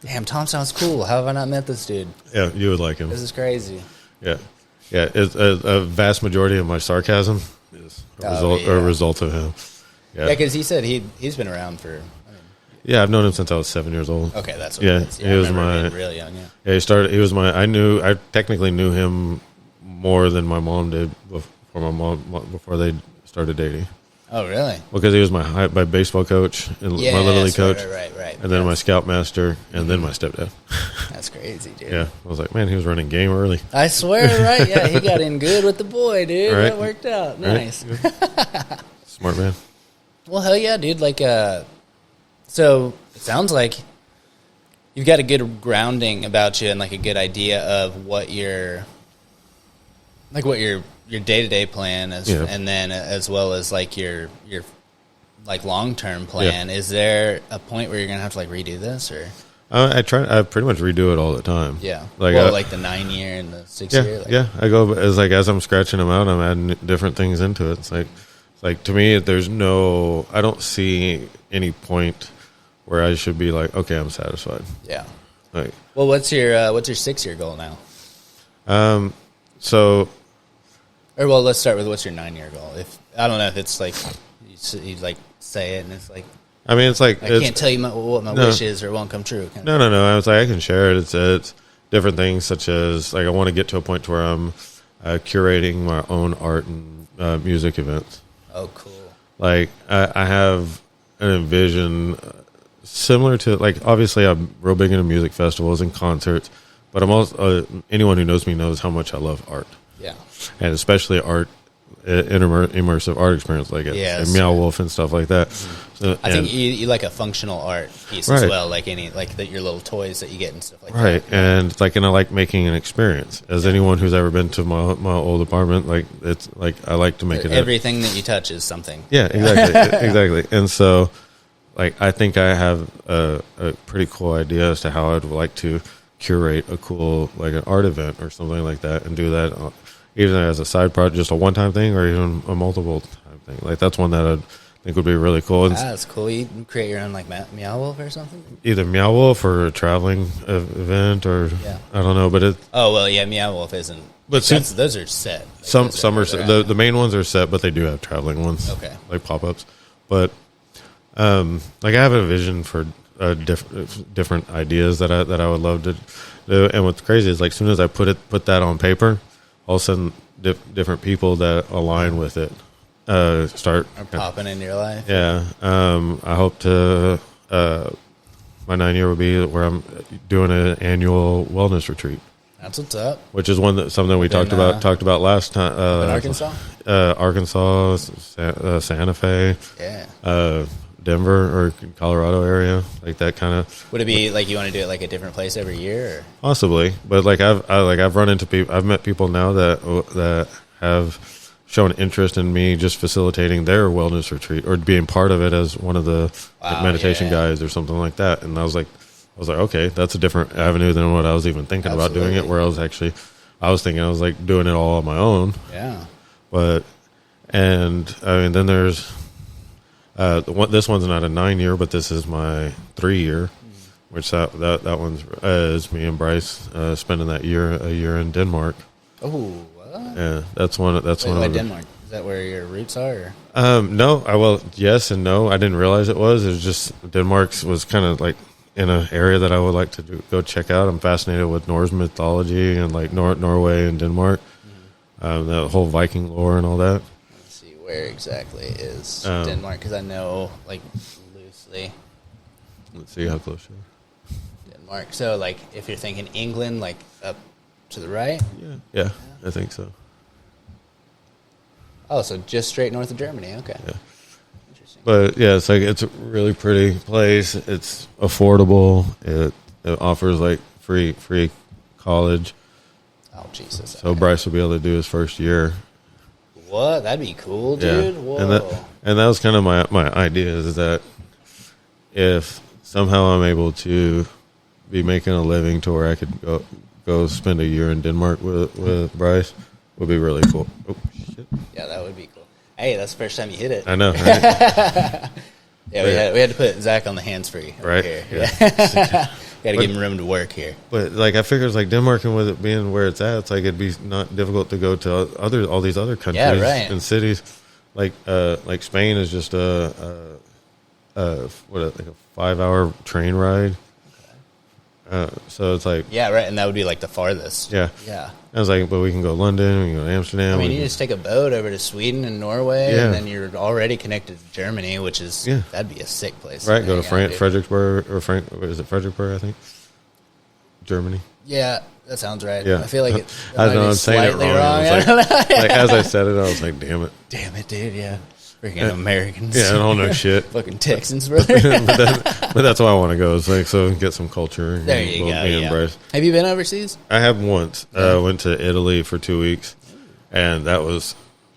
Damn, Tom sounds cool. How have I not met this dude? yeah, you would like him. This is crazy. Yeah, it's a vast majority of my sarcasm is a result of him. Yeah, because he said he's been around for. Yeah, I've known him since I was 7 years old. Okay, that's what Yeah, it is. he was I remember my- being really young. Yeah. Yeah, I technically knew him more than my mom did before they started dating. Oh, really? Because he was my baseball coach and Yeah, my little league coach, right. and then my scoutmaster, and then my stepdad. That's crazy, dude. Yeah, I was like, man, he was running game early. I swear, right? Yeah, he got in good with the boy, dude. Right. That worked out. Right? Nice. Smart man. Well, hell yeah, dude. Like, so it sounds like you've got a good grounding about you and like a good idea of what your day-to-day plan is, Yeah. and then as well as like your like long-term plan. Is there a point where you're gonna have to like redo this, or I pretty much redo it all the time. yeah, like like the 9-year and the 6-year. Like, yeah. I go as I'm scratching them out, I'm adding different things into it. It's like to me, I don't see any point where I should be like, okay, I'm satisfied. yeah. Like, Well, what's your 6-year goal now? so Or well, let's start with what's your 9-year goal. If I don't know if it's like you like say it and it's like I mean, it's like I it's, can't tell you what my no. wish is or it won't come true. No. I was like, I can share it. It's different things such as like I want to get to a point where I'm curating my own art and music events. Oh, cool. Like I have an envision similar to like obviously I'm real big into music festivals and concerts, but I'm also anyone who knows me knows how much I love art. Yeah. And especially art, immersive art experience like Yeah, and Meow Wolf and stuff like that. So, I think you like a functional art piece as Right. well, like your little toys that you get and stuff like right, that. and I like making an experience. As anyone who's ever been to my old apartment, like it's like I like to make it. Everything that you touch is something. Yeah, exactly, exactly. And so, like I think I have a pretty cool idea as to how I'd like to curate a cool like an art event or something like that, and do that either as a side project, just a one-time thing, or even a multiple-time thing. Like that's one that I'd think would be really cool. And That's cool. You can create your own like Meow Wolf or something. either Meow Wolf or a traveling event, or Yeah. I don't know, but it. Oh well, yeah, Meow Wolf isn't. But those are set. Like, Some those are where they're the main ones are set, but they do have traveling ones. Okay. Like pop-ups, but like I have a vision for different ideas that I would love to do. And what's crazy is like as soon as I put that on paper, all of a sudden different people that align with it start are popping into your life. Yeah, I hope to. My 9-year will be where I'm doing an annual wellness retreat, That's what's up. which is something we talked about last time. In Arkansas. Arkansas, Santa Fe, Yeah. Denver, or Colorado area, like that kind of. Would it be like you want to do it like a different place every year? Or? Possibly, but like I've run into people. I've met people now that have shown interest in me just facilitating their wellness retreat or being part of it as one of the like, meditation guys or something like that. And I was like, okay, that's a different avenue than what I was even thinking about doing it. Where I was thinking I was like doing it all on my own. Yeah. And I mean, then there's this one's not a 9-year, but this is my 3-year, which that one's is me and Bryce spending a year in Denmark. Oh, what? Yeah, that's one. That's Wait, one why of Denmark? Is Is that where your roots are? No, yes and no. I didn't realize it was. It was just Denmark was kind of like in an area that I would like to go check out. I'm fascinated with Norse mythology and like Norway and Denmark, the whole Viking lore and all that. Let's see, where exactly is Denmark? Because I know, like, loosely. Let's see how close you are. Denmark. So, like, if you're thinking England, like, up to the right? Yeah, I think so. Oh, so just straight north of Germany. Okay. Yeah. Interesting. But yeah, it's a really pretty place. It's affordable. It offers like free college. Oh, Jesus. So Bryce will be able to do his first year. What? That'd be cool, dude. Yeah. Whoa. And that was kind of my idea, is that if somehow I'm able to be making a living to where I could go spend a year in Denmark with Bryce, would be really cool. Oh shit! Yeah, that would be cool. Hey, that's the first time you hit it. I know, right? Yeah, we had to put Zach on the hands free Right, here. yeah. Got to give him room to work here. But like I figured, like Denmark, and with it being where it's at, it's like it'd be not difficult to go to all these other countries and cities. Like Spain is just a 5-hour train ride. So it's like, Yeah, right, and that would be like the farthest. yeah. I was like, but we can go to London, we can go to Amsterdam. I mean, we you can- just take a boat over to Sweden and Norway, Yeah. and then you're already connected to Germany, which is that'd be a sick place. right, go to hang out, dude. Fredericksburg is it Fredericksburg? I think Germany. Yeah, that sounds right. Yeah, I feel like I know I'm saying it slightly wrong. wrong. I was like as I said it, I was like, damn it. Damn it, dude. Yeah, freaking Americans. Yeah, I don't know shit. Fucking Texans, brother. but that's why I want to go. It's like so get some culture. There you go. Me and Yeah. Bryce. Have you been overseas? I have once. Went to Italy for 2 weeks, and that was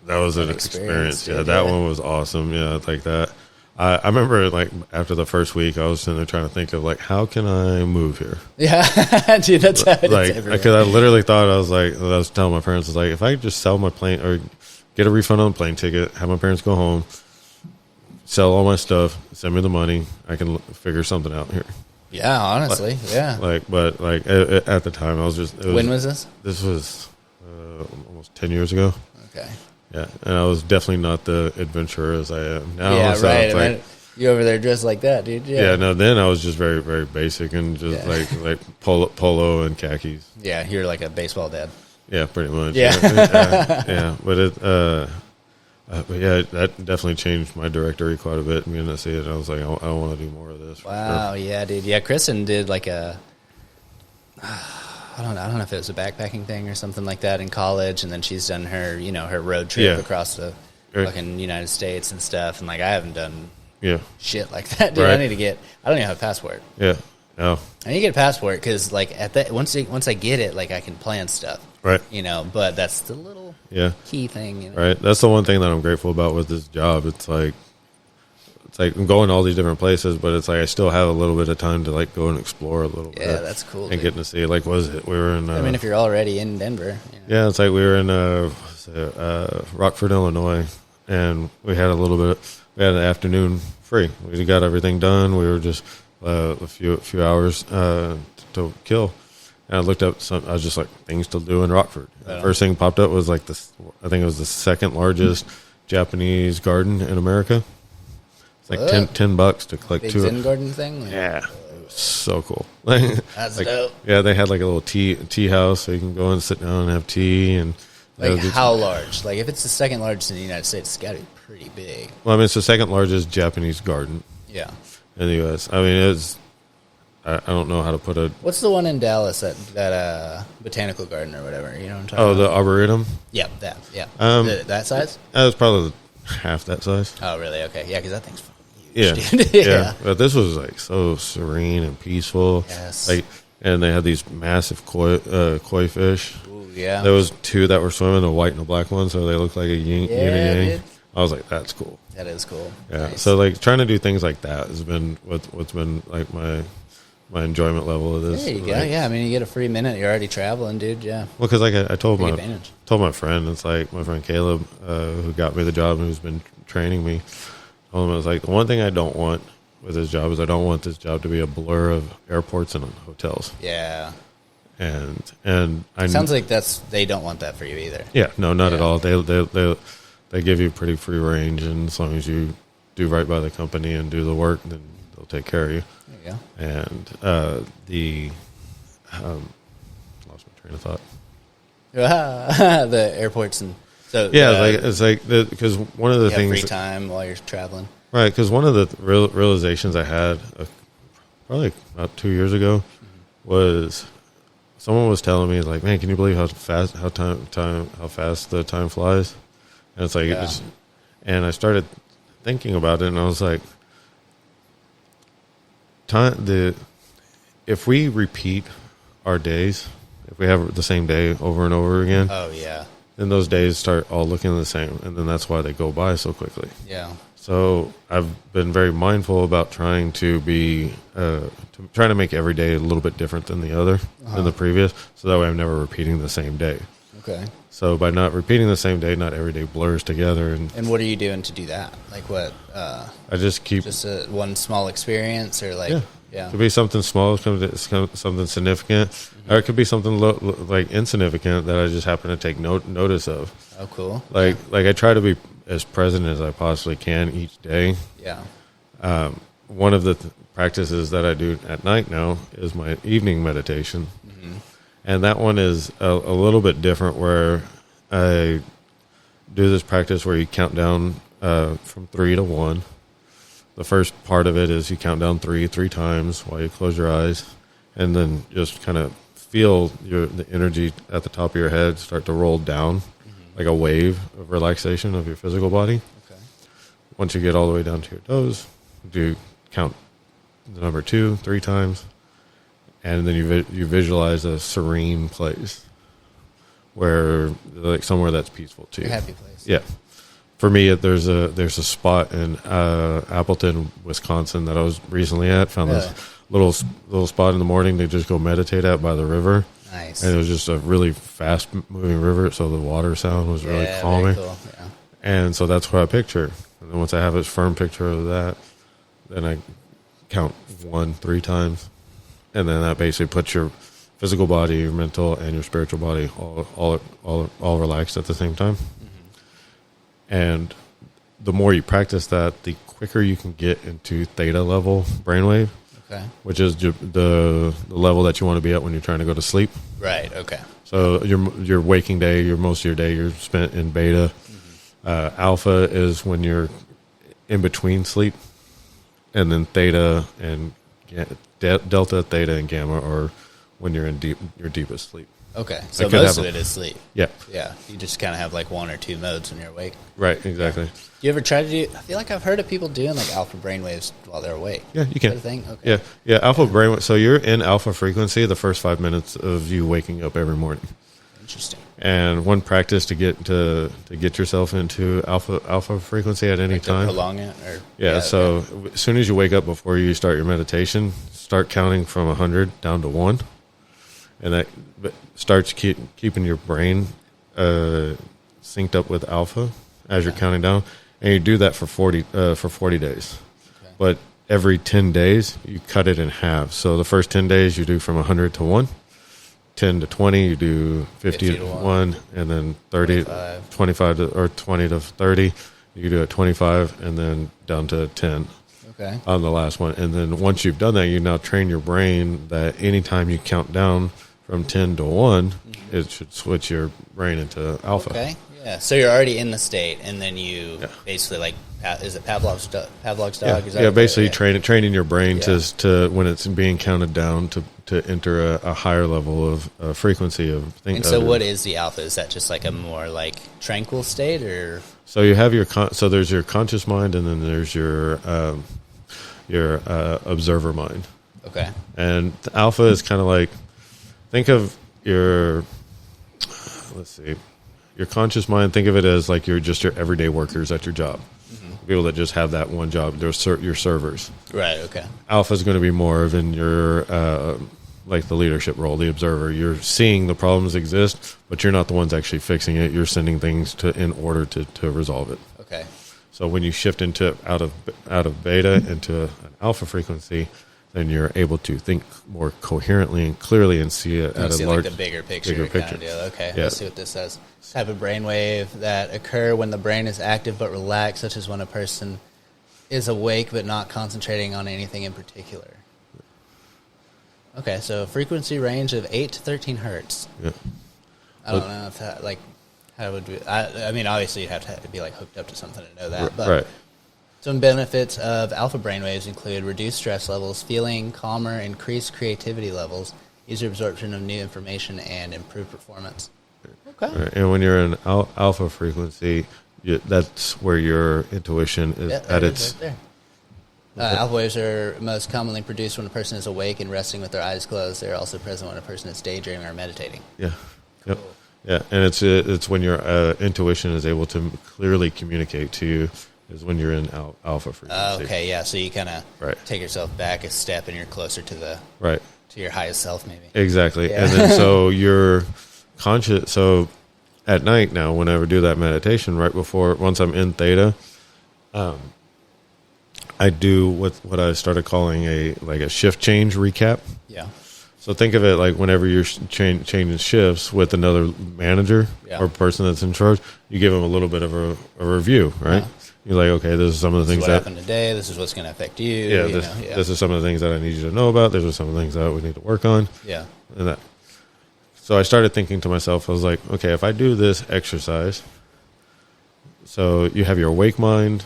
an experience. dude, Yeah, that yeah. one was awesome. Yeah, like that. I remember like after the first week, I was sitting there trying to think of like how can I move here. Yeah, dude. That's how it is Like everywhere. because I literally thought I was telling my parents, I was like, if I could just sell my plane or get a refund on the plane ticket, have my parents go home, sell all my stuff, send me the money, I can figure something out here. Yeah, honestly, yeah. But at the time, I was just. When was this? This was almost 10 years ago. Okay. Yeah, and I was definitely not the adventurer as I am now. Yeah, so right. it's like, You over there dressed like that, dude. yeah, no. Then I was just very, very basic and just Yeah. like polo and khakis. Yeah, you're like a baseball dad. Yeah, pretty much. Yeah. Yeah. But yeah, that definitely changed my directory quite a bit. Me and I see it, I was like, I want to do more of this. for Wow, sure. yeah, dude. Yeah, Kristen did like a I don't know if it was a backpacking thing or something like that in college, and then she's done her, her road trip Yeah. across the Right. fucking United States and stuff, and like I haven't done Yeah. shit like that, dude. I Right. need to get. I don't even have a passport. Yeah. No. I need to get a passport because like at that once I get it, like I can plan stuff, Right. But that's the little Yeah. key thing, Right. That's the one thing that I'm grateful about with this job. It's like I'm going to all these different places, but it's like I still have a little bit of time to like go and explore a little bit. Yeah, that's cool, And dude. getting to see like, what was it? We were in. I mean, if you're already in Denver, yeah, it's like we were in Rockford, Illinois, and we had we had an afternoon free. We got everything done. We were just a few hours to kill. And I looked up I was just like things to do in Rockford. The first thing popped up was like this. I think it was the second largest Japanese garden in America. It's like $10 to collect big two. Zen garden thing. Like, Yeah, it was so cool. That's like, dope. yeah, they had like a little tea house, so you can go and sit down and have tea and. Like do- how large? Like if it's the second largest in the United States, it's got to be pretty big. Well, I mean, it's the second largest Japanese garden Yeah. in the U.S. I mean, it's. I don't know how to put it. What's the one in Dallas that botanical garden or whatever? You know what I'm talking Oh, about? the arboretum. Yeah, that. Yeah. That size? That was probably half that size. Oh, really? Okay. Yeah, because that thing's fucking Yeah, huge, dude. yeah. But this was like so serene and peaceful. Yes. Like, and they had these massive koi fish. Ooh, yeah. There was two that were swimming, a white and a black one, so they looked like a yin and yang. dude. I was like, that's cool. That is cool. Yeah. Nice. So like trying to do things like that has been what's been like my enjoyment level of this. There you go. Like, Yeah, I mean, you get a free minute, you're already traveling, dude. Yeah. Well, because like I told Take my advantage. friend, it's like my friend Caleb, who got me the job and who's been training me. Told him I was like, the one thing I don't want with this job is I don't want this job to be a blur of airports and hotels. Yeah. And I Sounds like they don't want that for you either. yeah, no, not at Yeah. all. They they give you pretty free range, and as long as you do right by the company and do the work, then they'll take care of you. There you go. And lost my train of thought. The airports and so Yeah, it's like because one of the you have things free time while you're traveling. right, because one of the realizations I had probably about 2 years ago was someone was telling me like, man, can you believe how fast how fast the time flies? And it's like and I started thinking about it, and I was like, if we repeat our days, if we have the same day over and over again, Oh yeah, then those days start all looking the same, and then that's why they go by so quickly. yeah. So I've been very mindful about trying to be trying to make every day a little bit different than the other than the previous, so that way I'm never repeating the same day. Okay. So by not repeating the same day, not every day blurs together, and what are you doing to do that? Like what? I just keep Just one small experience, or like it could be something small, it could be something significant, or it could be something like insignificant that I just happen to take notice of. Oh, cool. Like I try to be as present as I possibly can each day. Yeah. One of the practices that I do at night now is my evening meditation. And that one is a little bit different, where I do this practice where you count down from 3 to 1. The first part of it is you count down three times while you close your eyes, and then just kind of feel the energy at the top of your head start to roll down like a wave of relaxation of your physical body. Okay. Once you get all the way down to your toes, do count the number 2 3 times, and then you visualize a serene place where, like, somewhere that's peaceful to you. A happy place. Yeah. For me, there's a spot in Appleton, Wisconsin that I was recently at. Found this little spot in the morning to just go meditate at by the river. Nice. And it was just a really fast moving river, so the water sound was really calming. Very cool. Yeah. And so that's what I picture. And then once I have a firm picture of that, then I count 1 3 times, and then that basically puts your physical body, your mental, and your spiritual body all relaxed at the same time. And the more you practice that, the quicker you can get into theta level brainwave, which is the level that you want to be at when you're trying to go to sleep. Right. Okay. So your waking day, most of your day, you're spent in beta. Alpha is when you're in between sleep, and then theta and delta, theta, and gamma are when you're in your deepest sleep. Okay. So most of it is sleep. Yeah. Yeah. You just kind of have like 1 or 2 modes when you're awake. Right. Exactly. Do you ever try to do? I feel like I've heard of people doing like alpha brainwaves while they're awake. Yeah, you can. Is that a thing? Okay. Yeah. Alpha brainwave. So you're in alpha frequency the first 5 minutes of you waking up every morning. Interesting. And one practice to get yourself into alpha frequency at any time. Prolong it, or So as soon as you wake up, before you start your meditation, start counting from 100 down to 1, and that starts keeping your brain synced up with alpha as you're counting down. And you do that for 40 days. Okay. But every 10 days you cut it in half. So the first 10 days you do from 100 to 1. 10 to 20, you do 50 to 1, and then 30, 25 to, or 20 to 30, you do it 25, and then down to 10 on the last one. And then once you've done that, you now train your brain that anytime you count down from 10 to 1, it should switch your brain into alpha. Okay, yeah. So you're already in the state, and then you basically, like, is it Pavlov's dog? Is that basically training your brain to when it's being counted down to enter a higher level of frequency of things. And so what is the alpha? Is that just like a more like tranquil state, or? So you have so there's your conscious mind, and then there's your observer mind. Okay. And the alpha is kind of like, think of your conscious mind. Think of it as like your everyday workers at your job. People that just have that one job. They're your servers. Right, okay. Alpha is going to be more of in your, like the leadership role, the observer. You're seeing the problems exist, but you're not the ones actually fixing it. You're sending things in order to resolve it. Okay. So when you shift out of beta into an alpha frequency, then you're able to think more coherently and clearly and see it at a See large, like the bigger picture. bigger Kind of picture. deal. Okay, Yeah. let's see what this says. Type of brainwave that occur when the brain is active but relaxed, such as when a person is awake but not concentrating on anything in particular. Okay, so frequency range of 8 to 13 hertz. Yeah. I don't know if that, like, how would we, I mean, obviously you'd have to be, like, hooked up to something to know that. But Right. some benefits of alpha brainwaves include reduced stress levels, feeling calmer, increased creativity levels, easier absorption of new information, and improved performance. Okay. Right. And when you're in alpha frequency, that's where your intuition is Yeah, at there it its. is right there. Alpha waves are most commonly produced when a person is awake and resting with their eyes closed. They are also present when a person is daydreaming or meditating. Yeah. Yep. Yeah, and it's when your intuition is able to clearly communicate to you is when you're in alpha frequency. Okay, yeah. So you kind of Right. take yourself back a step, and you're closer to Right. your highest self, maybe. Exactly. Yeah. And then so you're conscious. So at night now, whenever I do that meditation, right before, once I'm in theta, I do what I started calling a shift change recap. Yeah. So think of it like whenever you're changing shifts with another manager Yeah. or person that's in charge, you give them a little bit of a review, right? Yeah. You're like, okay, this is some of the This is things what that happened today. This is what's going to affect you. yeah, you this, know, yeah. this is some of the things that I need you to know about. These are some of the things that we need to work on. Yeah. And that. So I started thinking to myself, I was like, okay, if I do this exercise, so you have your awake mind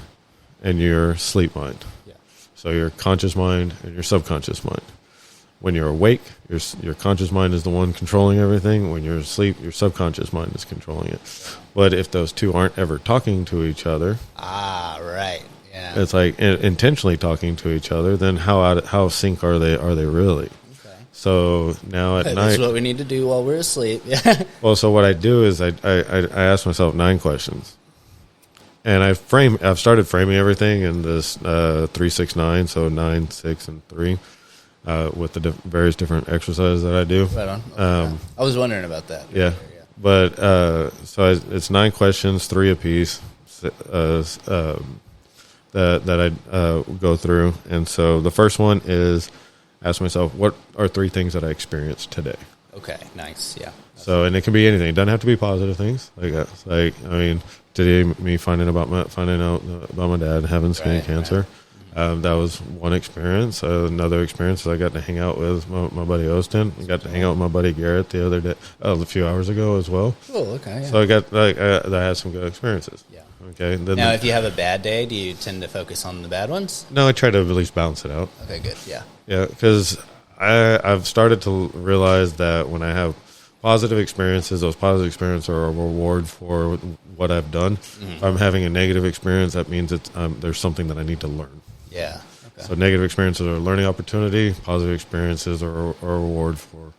and your sleep mind. Yeah. So your conscious mind and your subconscious mind. When you're awake, your conscious mind is the one controlling everything. When you're asleep, your subconscious mind is controlling it. But if those two aren't ever talking to each other, Ah, right. Yeah. it's like intentionally talking to each other, then how sync are they really? Okay. So now at Hey, night, that's what we need to do while we're asleep. Yeah. well, so what I do is I ask myself 9 questions, and I've started framing everything in this 3-6-9, so 9, 6, and 3, with the various different exercises that I do. Right on. I was wondering about that. Yeah, but it's 9 questions, 3 apiece, that I go through, and so the first one is ask myself, what are 3 things that I experienced today? Okay. Nice. Yeah. So, and it can be anything. It doesn't have to be positive things. I mean, today me finding out about my dad having skin Right, cancer. That was one experience. Another experience is I got to hang out with my buddy Ostin. I got to hang out with my buddy Garrett the other day, a few hours ago as well. Cool. Okay. Yeah. So I had some good experiences. Yeah. Okay. Then Now, if you have a bad day, do you tend to focus on the bad ones? no, I try to at least balance it out. Okay. Good. Yeah. Yeah, because I've started to realize that when I have positive experiences, those positive experiences are a reward for what I've done. If I'm having a negative experience, that means there's something that I need to learn. Yeah. Okay. So negative experiences are a learning opportunity. Positive experiences are a reward for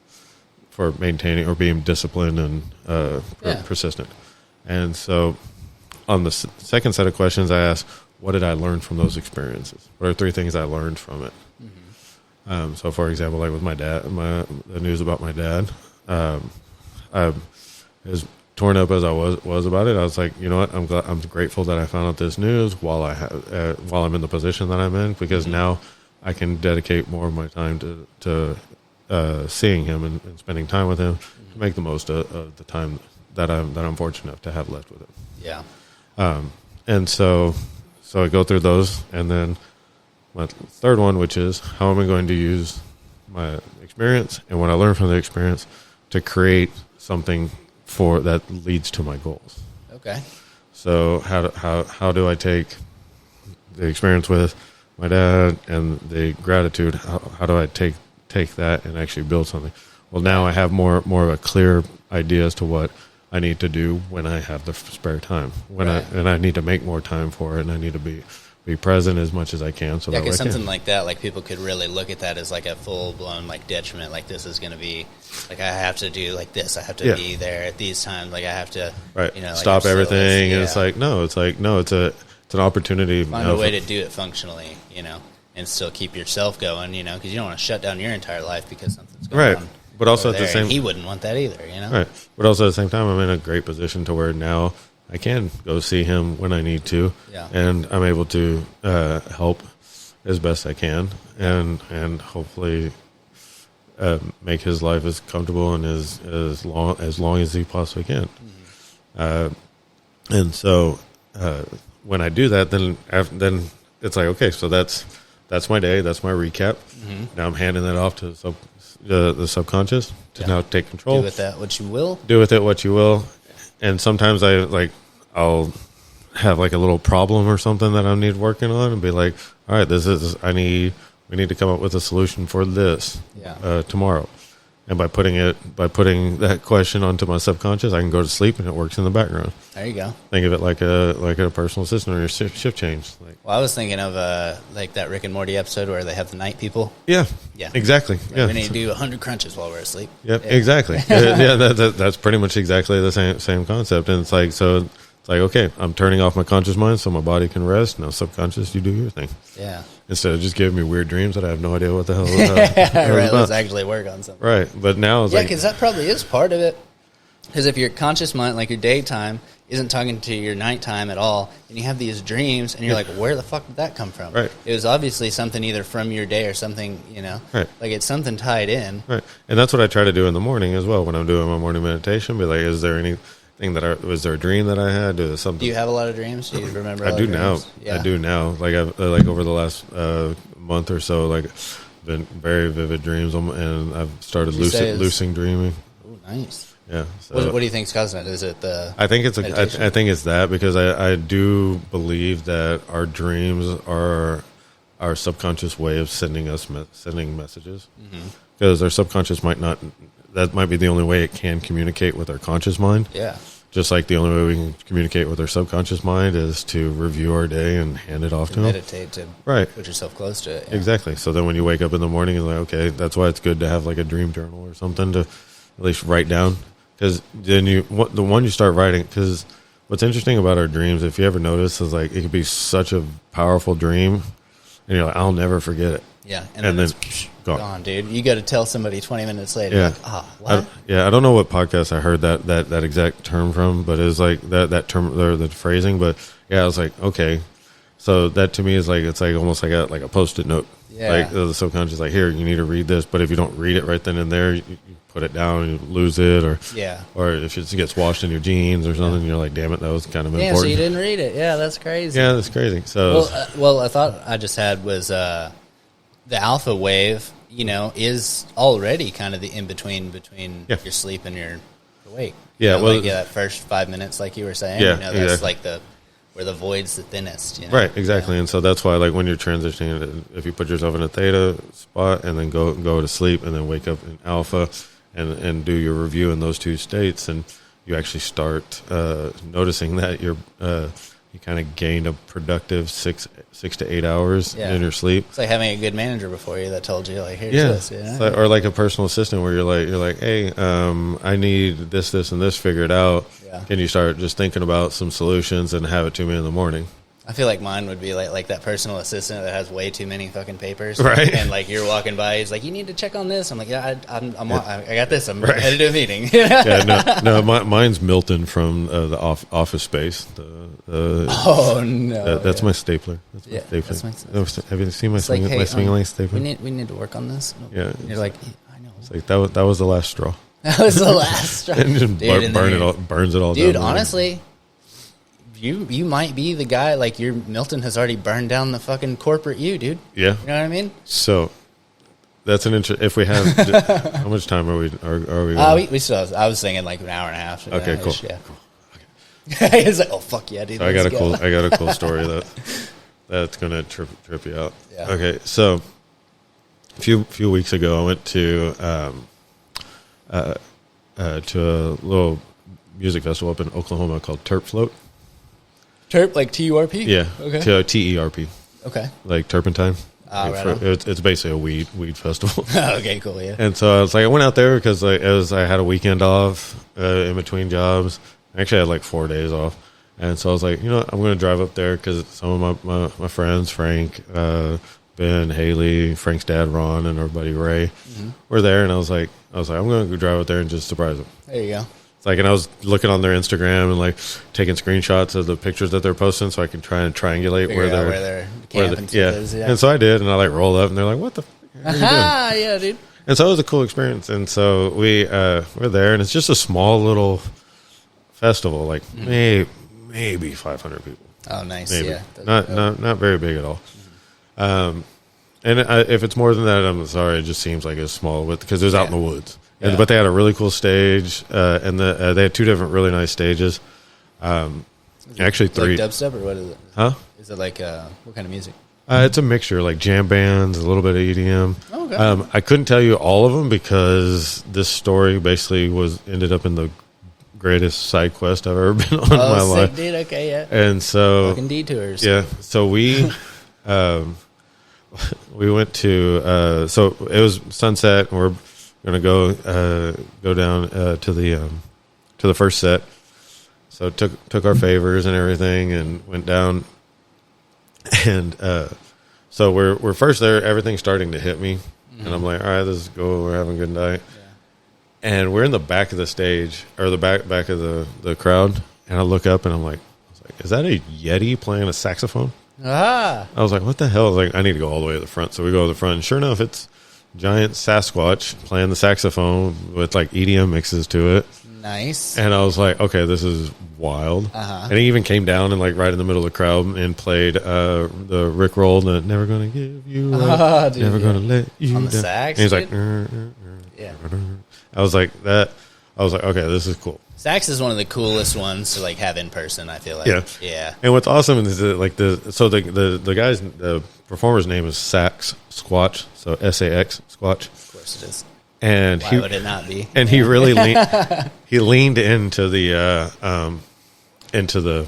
maintaining or being disciplined and persistent. And so on the second set of questions, I ask, what did I learn from those experiences? What are 3 things I learned from it? So, for example, like with my dad, the news about my dad, as torn up as I was about it, I was like, you know what, I'm grateful that I found out this news while I'm in the position that I'm in, because now I can dedicate more of my time to seeing him and spending time with him to make the most of the time that I'm fortunate enough to have left with him. Yeah. And so I go through those, and then my third one, which is how am I going to use my experience and what I learned from the experience to create something that leads to my goals. Okay. So how do I take the experience with my dad and the gratitude? How do I take that and actually build something? Well, now I have more of a clear idea as to what I need to do when I have the spare time. I need to make more time for it, and I need to be present as much as I can. So Yeah, that way because I can. something like that, like people could really look at that as like a full blown like detriment. Like this is going to be like I have to do like this. I have to be there at these times. Like I have to, Right. you know, like, Stop everything. And yeah. it's like no, it's an opportunity. Find a way to do it functionally, you know, and still keep yourself going, you know, because you don't want to shut down your entire life because something's going Right. on. But also over at the there, same and he wouldn't want that either, you know. Right. But also at the same time, I'm in a great position to where now I can go see him when I need to. Yeah. And I'm able to help as best I can, and hopefully make his life as comfortable and as long as he possibly can. And so when I do that, then it's like, okay, so that's my day, that's my recap. Now I'm handing that off to the subconscious to now take control. Do with that what you will. Do with it what you will. And sometimes I'll have like a little problem or something that I need working on, and be like, all right, we need to come up with a solution for this tomorrow. And by putting that question onto my subconscious, I can go to sleep and it works in the background. There you go. Think of it like a personal assistant or your shift change. Well, I was thinking of like that Rick and Morty episode where they have the night people. Yeah, Yeah. exactly. Like Yeah, we need to do 100 crunches while we're asleep. Yep, exactly. That's pretty much exactly the same concept. And it's like, so it's like, okay, I'm turning off my conscious mind so my body can rest. Now, subconscious, you do your thing. Yeah. Instead of just giving me weird dreams that I have no idea what the hell. Right. Let's actually work on something. Right, but now it's Yeah, like, because that probably is part of it. Because if your conscious mind, like your daytime, isn't talking to your nighttime at all, and you have these dreams, and you're like, where the fuck did that come from? Right. It was obviously something either from your day or something, Right. like it's something tied in. right, and that's what I try to do in the morning as well when I'm doing my morning meditation. Be like, is there anything was there a dream that I had? Or something? Do you have a lot of dreams? Do you remember? I do now. Yeah. I do now. Like I've over the last month or so, like been very vivid dreams, and I've started lucid dreaming. Ooh, nice. Yeah. So What do you think's causing it? Is it the? I think it's meditation? I think it's that, because I do believe that our dreams are our subconscious way of sending messages, because our subconscious might be the only way it can communicate with our conscious mind. Yeah. Just like the only way we can communicate with our subconscious mind is to review our day and hand it off to him. Meditate to Right. put yourself close to it. Yeah. Exactly. So then when you wake up in the morning, it's like, okay, that's why it's good to have like a dream journal or something to at least write down. Because then the one you start writing, because what's interesting about our dreams, if you ever notice, is like it could be such a powerful dream, and you're like, I'll never forget it. Yeah. And then it's gone, dude. You got to tell somebody 20 minutes later. Yeah. Like, what? I don't know what podcast I heard that exact term from, but it was like that term, or the phrasing. But yeah, I was like, okay. So that to me is like, it's like almost like a Post-it note. Yeah. Like the subconscious, like, here, you need to read this. But if you don't read it right then and there, you put it down and you lose it, or if it gets washed in your jeans or something, you're like, damn it, that was kind of important. Yeah, so you didn't read it. Yeah, that's crazy. Yeah, that's crazy. So well, a thought I just had was the alpha wave, is already kind of the in-between between your sleep and your awake. Yeah, that first 5 minutes, like you were saying, that's exactly. like where the void's the thinnest. Right, exactly. Yeah. And so that's why, like, when you're transitioning, if you put yourself in a theta spot and then go to sleep and then wake up in alpha and do your review in those two states, and you actually start noticing that you kind of gained a productive 6 to 8 hours in your sleep. It's like having a good manager before you that told you, like, here's this. Or like a personal assistant where you're like, hey, I need this, and this figured out. Yeah. Can you start just thinking about some solutions and have it to me in the morning? I feel like mine would be like that personal assistant that has way too many fucking papers, right? And like you're walking by, he's like, "You need to check on this." I'm like, "Yeah, I got this. I'm ready to do a meeting." No, mine's Milton from the Office Space. Oh no, that's my stapler. That's my stapler. Have you seen my swing stapler? We need to work on this. Yeah, and you're like, I know. It's like that was the last straw. That was the last straw. And just burns it all dude, down. Honestly, you might be the guy, like your Milton has already burned down the fucking corporate you, dude. Yeah. You know what I mean? So that's an if we have how much time are we we still have, I was thinking like an hour and a half. Okay, cool. Yeah. Okay. He's like, oh fuck yeah, dude. So I got a cool story that's gonna trip you out. Yeah. Okay, so a few weeks ago I went to a little music festival up in Oklahoma called Terp Float. Terp, like TURP? Yeah. Okay. TERP. Okay. Like turpentine. Right it's basically a weed festival. Okay, cool, yeah. And so I was like, I went out there because I had a weekend off in between jobs. I actually had like 4 days off. And so I was like, I'm going to drive up there because some of my friends, Frank, Ben, Haley, Frank's dad, Ron, and our buddy Ray, were there. And I was like, I'm going to go drive out there and just surprise them. There you go. It's like, and I was looking on their Instagram and like taking screenshots of the pictures that they're posting so I can try and triangulate where they're camp And so I did, and I like rolled up, and they're like, "What the? F- are you doing?" Yeah, dude. And so it was a cool experience. And so we're there, and it's just a small little festival, like maybe 500 people. Oh, nice. Maybe. Yeah. Not very big at all. And if it's more than that, I'm sorry. It just seems like it's small because it was out in the woods. Yeah. But they had a really cool stage, and they had 2 different really nice stages. Actually, 3. Like dubstep, or what is it? Huh? Is it like what kind of music? It's a mixture, like jam bands, a little bit of EDM. Oh, okay. I couldn't tell you all of them because this story basically ended up in the greatest side quest I've ever been on in my sick, life. dude. Okay, yeah. And so, Fucking Detours. yeah. So we went to. So it was sunset, and we're gonna go down to the first set. So took our favors and everything, and went down. And so we're first there. Everything's starting to hit me, and I'm like, all right, let's go. We're having a good night. Yeah. And we're in the back of the stage, or the back of the crowd. And I look up, and I was like, is that a Yeti playing a saxophone? Ah. I was like, what the hell? I was like, I need to go all the way to the front. So we go to the front, and sure enough, it's giant Sasquatch playing the saxophone with like EDM mixes to it. Nice. And I was like, okay, this is wild. And he even came down and like right in the middle of the crowd and played the Rick Roll, the "Never Gonna Give You Up, dude, Never Gonna Let You on the Down." sax. And he's like, Yeah. I was like, okay, this is cool. Sax is one of the coolest ones to like have in person, I feel like. Yeah. Yeah. And what's awesome is that like the guy's the performer's name is Sax Squatch, so SAX Squatch. Of course it is. And Why would it not be? And he really leaned into the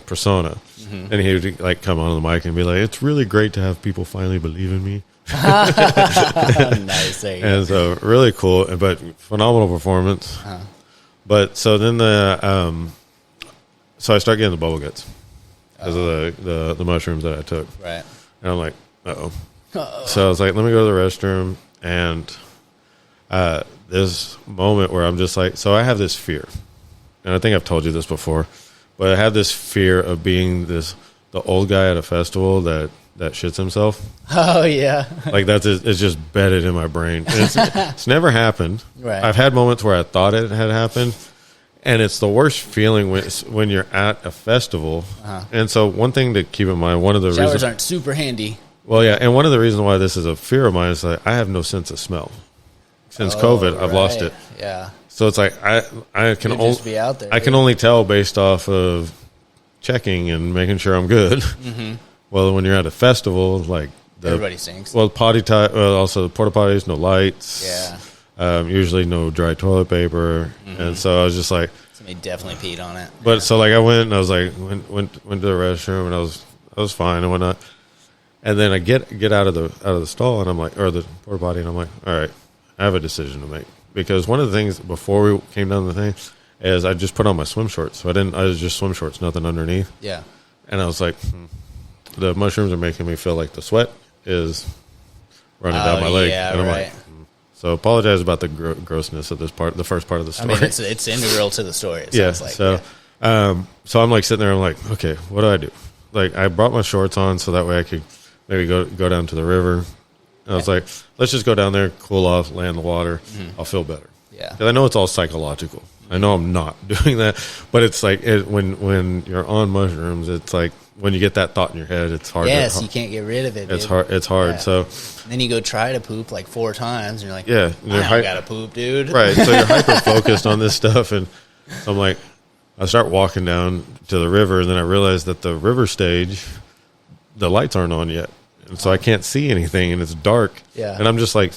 persona, and he would like come on the mic and be like, "It's really great to have people finally believe in me." Nice. There you And so really cool, but phenomenal performance. But so then so I start getting the bubble guts because of the mushrooms that I took. Right. And I'm like, uh-oh. So I was like, let me go to the restroom, and this moment where I'm just like, so I have this fear, and I think I've told you this before, but I have this fear of being the old guy at a festival that shits himself. Oh yeah. Like it's just bedded in my brain. And it's never happened. Right. I've had moments where I thought it had happened, and it's the worst feeling when you're at a festival. And so one thing to keep in mind, one of the Showers reasons aren't super handy. Well, yeah, and one of the reasons why this is a fear of mine is that I have no sense of smell. Since COVID, I've lost it. Yeah. So it's like I can You'd just be out there, I can only tell based off of checking and making sure I'm good. Well, when you're at a festival, like everybody sings. Well, also porta potties, no lights. Yeah. Usually no dry toilet paper, and so I was just like, somebody definitely peed on it. But so like I went and I was like went to the restroom, and I was fine and whatnot. And then I get out of the stall, and I'm like, or the porta potty, and I'm like, all right, I have a decision to make, because one of the things before we came down the thing is I just put on my swim shorts, so I was just swim shorts, nothing underneath. Yeah. And I was like, the mushrooms are making me feel like the sweat is running down my leg. Yeah, and I'm right. like, so apologize about the grossness of this part, the first part of the story. I mean, it's integral to the story. It Yeah. sounds like. So, so I'm like sitting there. I'm like, okay, what do? Like, I brought my shorts on so that way I could maybe go down to the river. And I was like, let's just go down there, cool off, lay in the water. I'll feel better. Yeah. Because I know it's all psychological. I know I'm not doing that, but it's like when you're on mushrooms, it's like when you get that thought in your head, it's hard. Yes, you can't get rid of it. It's dude. hard. It's hard. Yeah. So And then you go try to poop like 4 times, and you're like, yeah, I gotta poop, dude. Right. So you're hyper focused on this stuff, and I'm like, I start walking down to the river, and then I realize that the river stage, the lights aren't on yet, and so I can't see anything, and it's dark. Yeah. And I'm just like,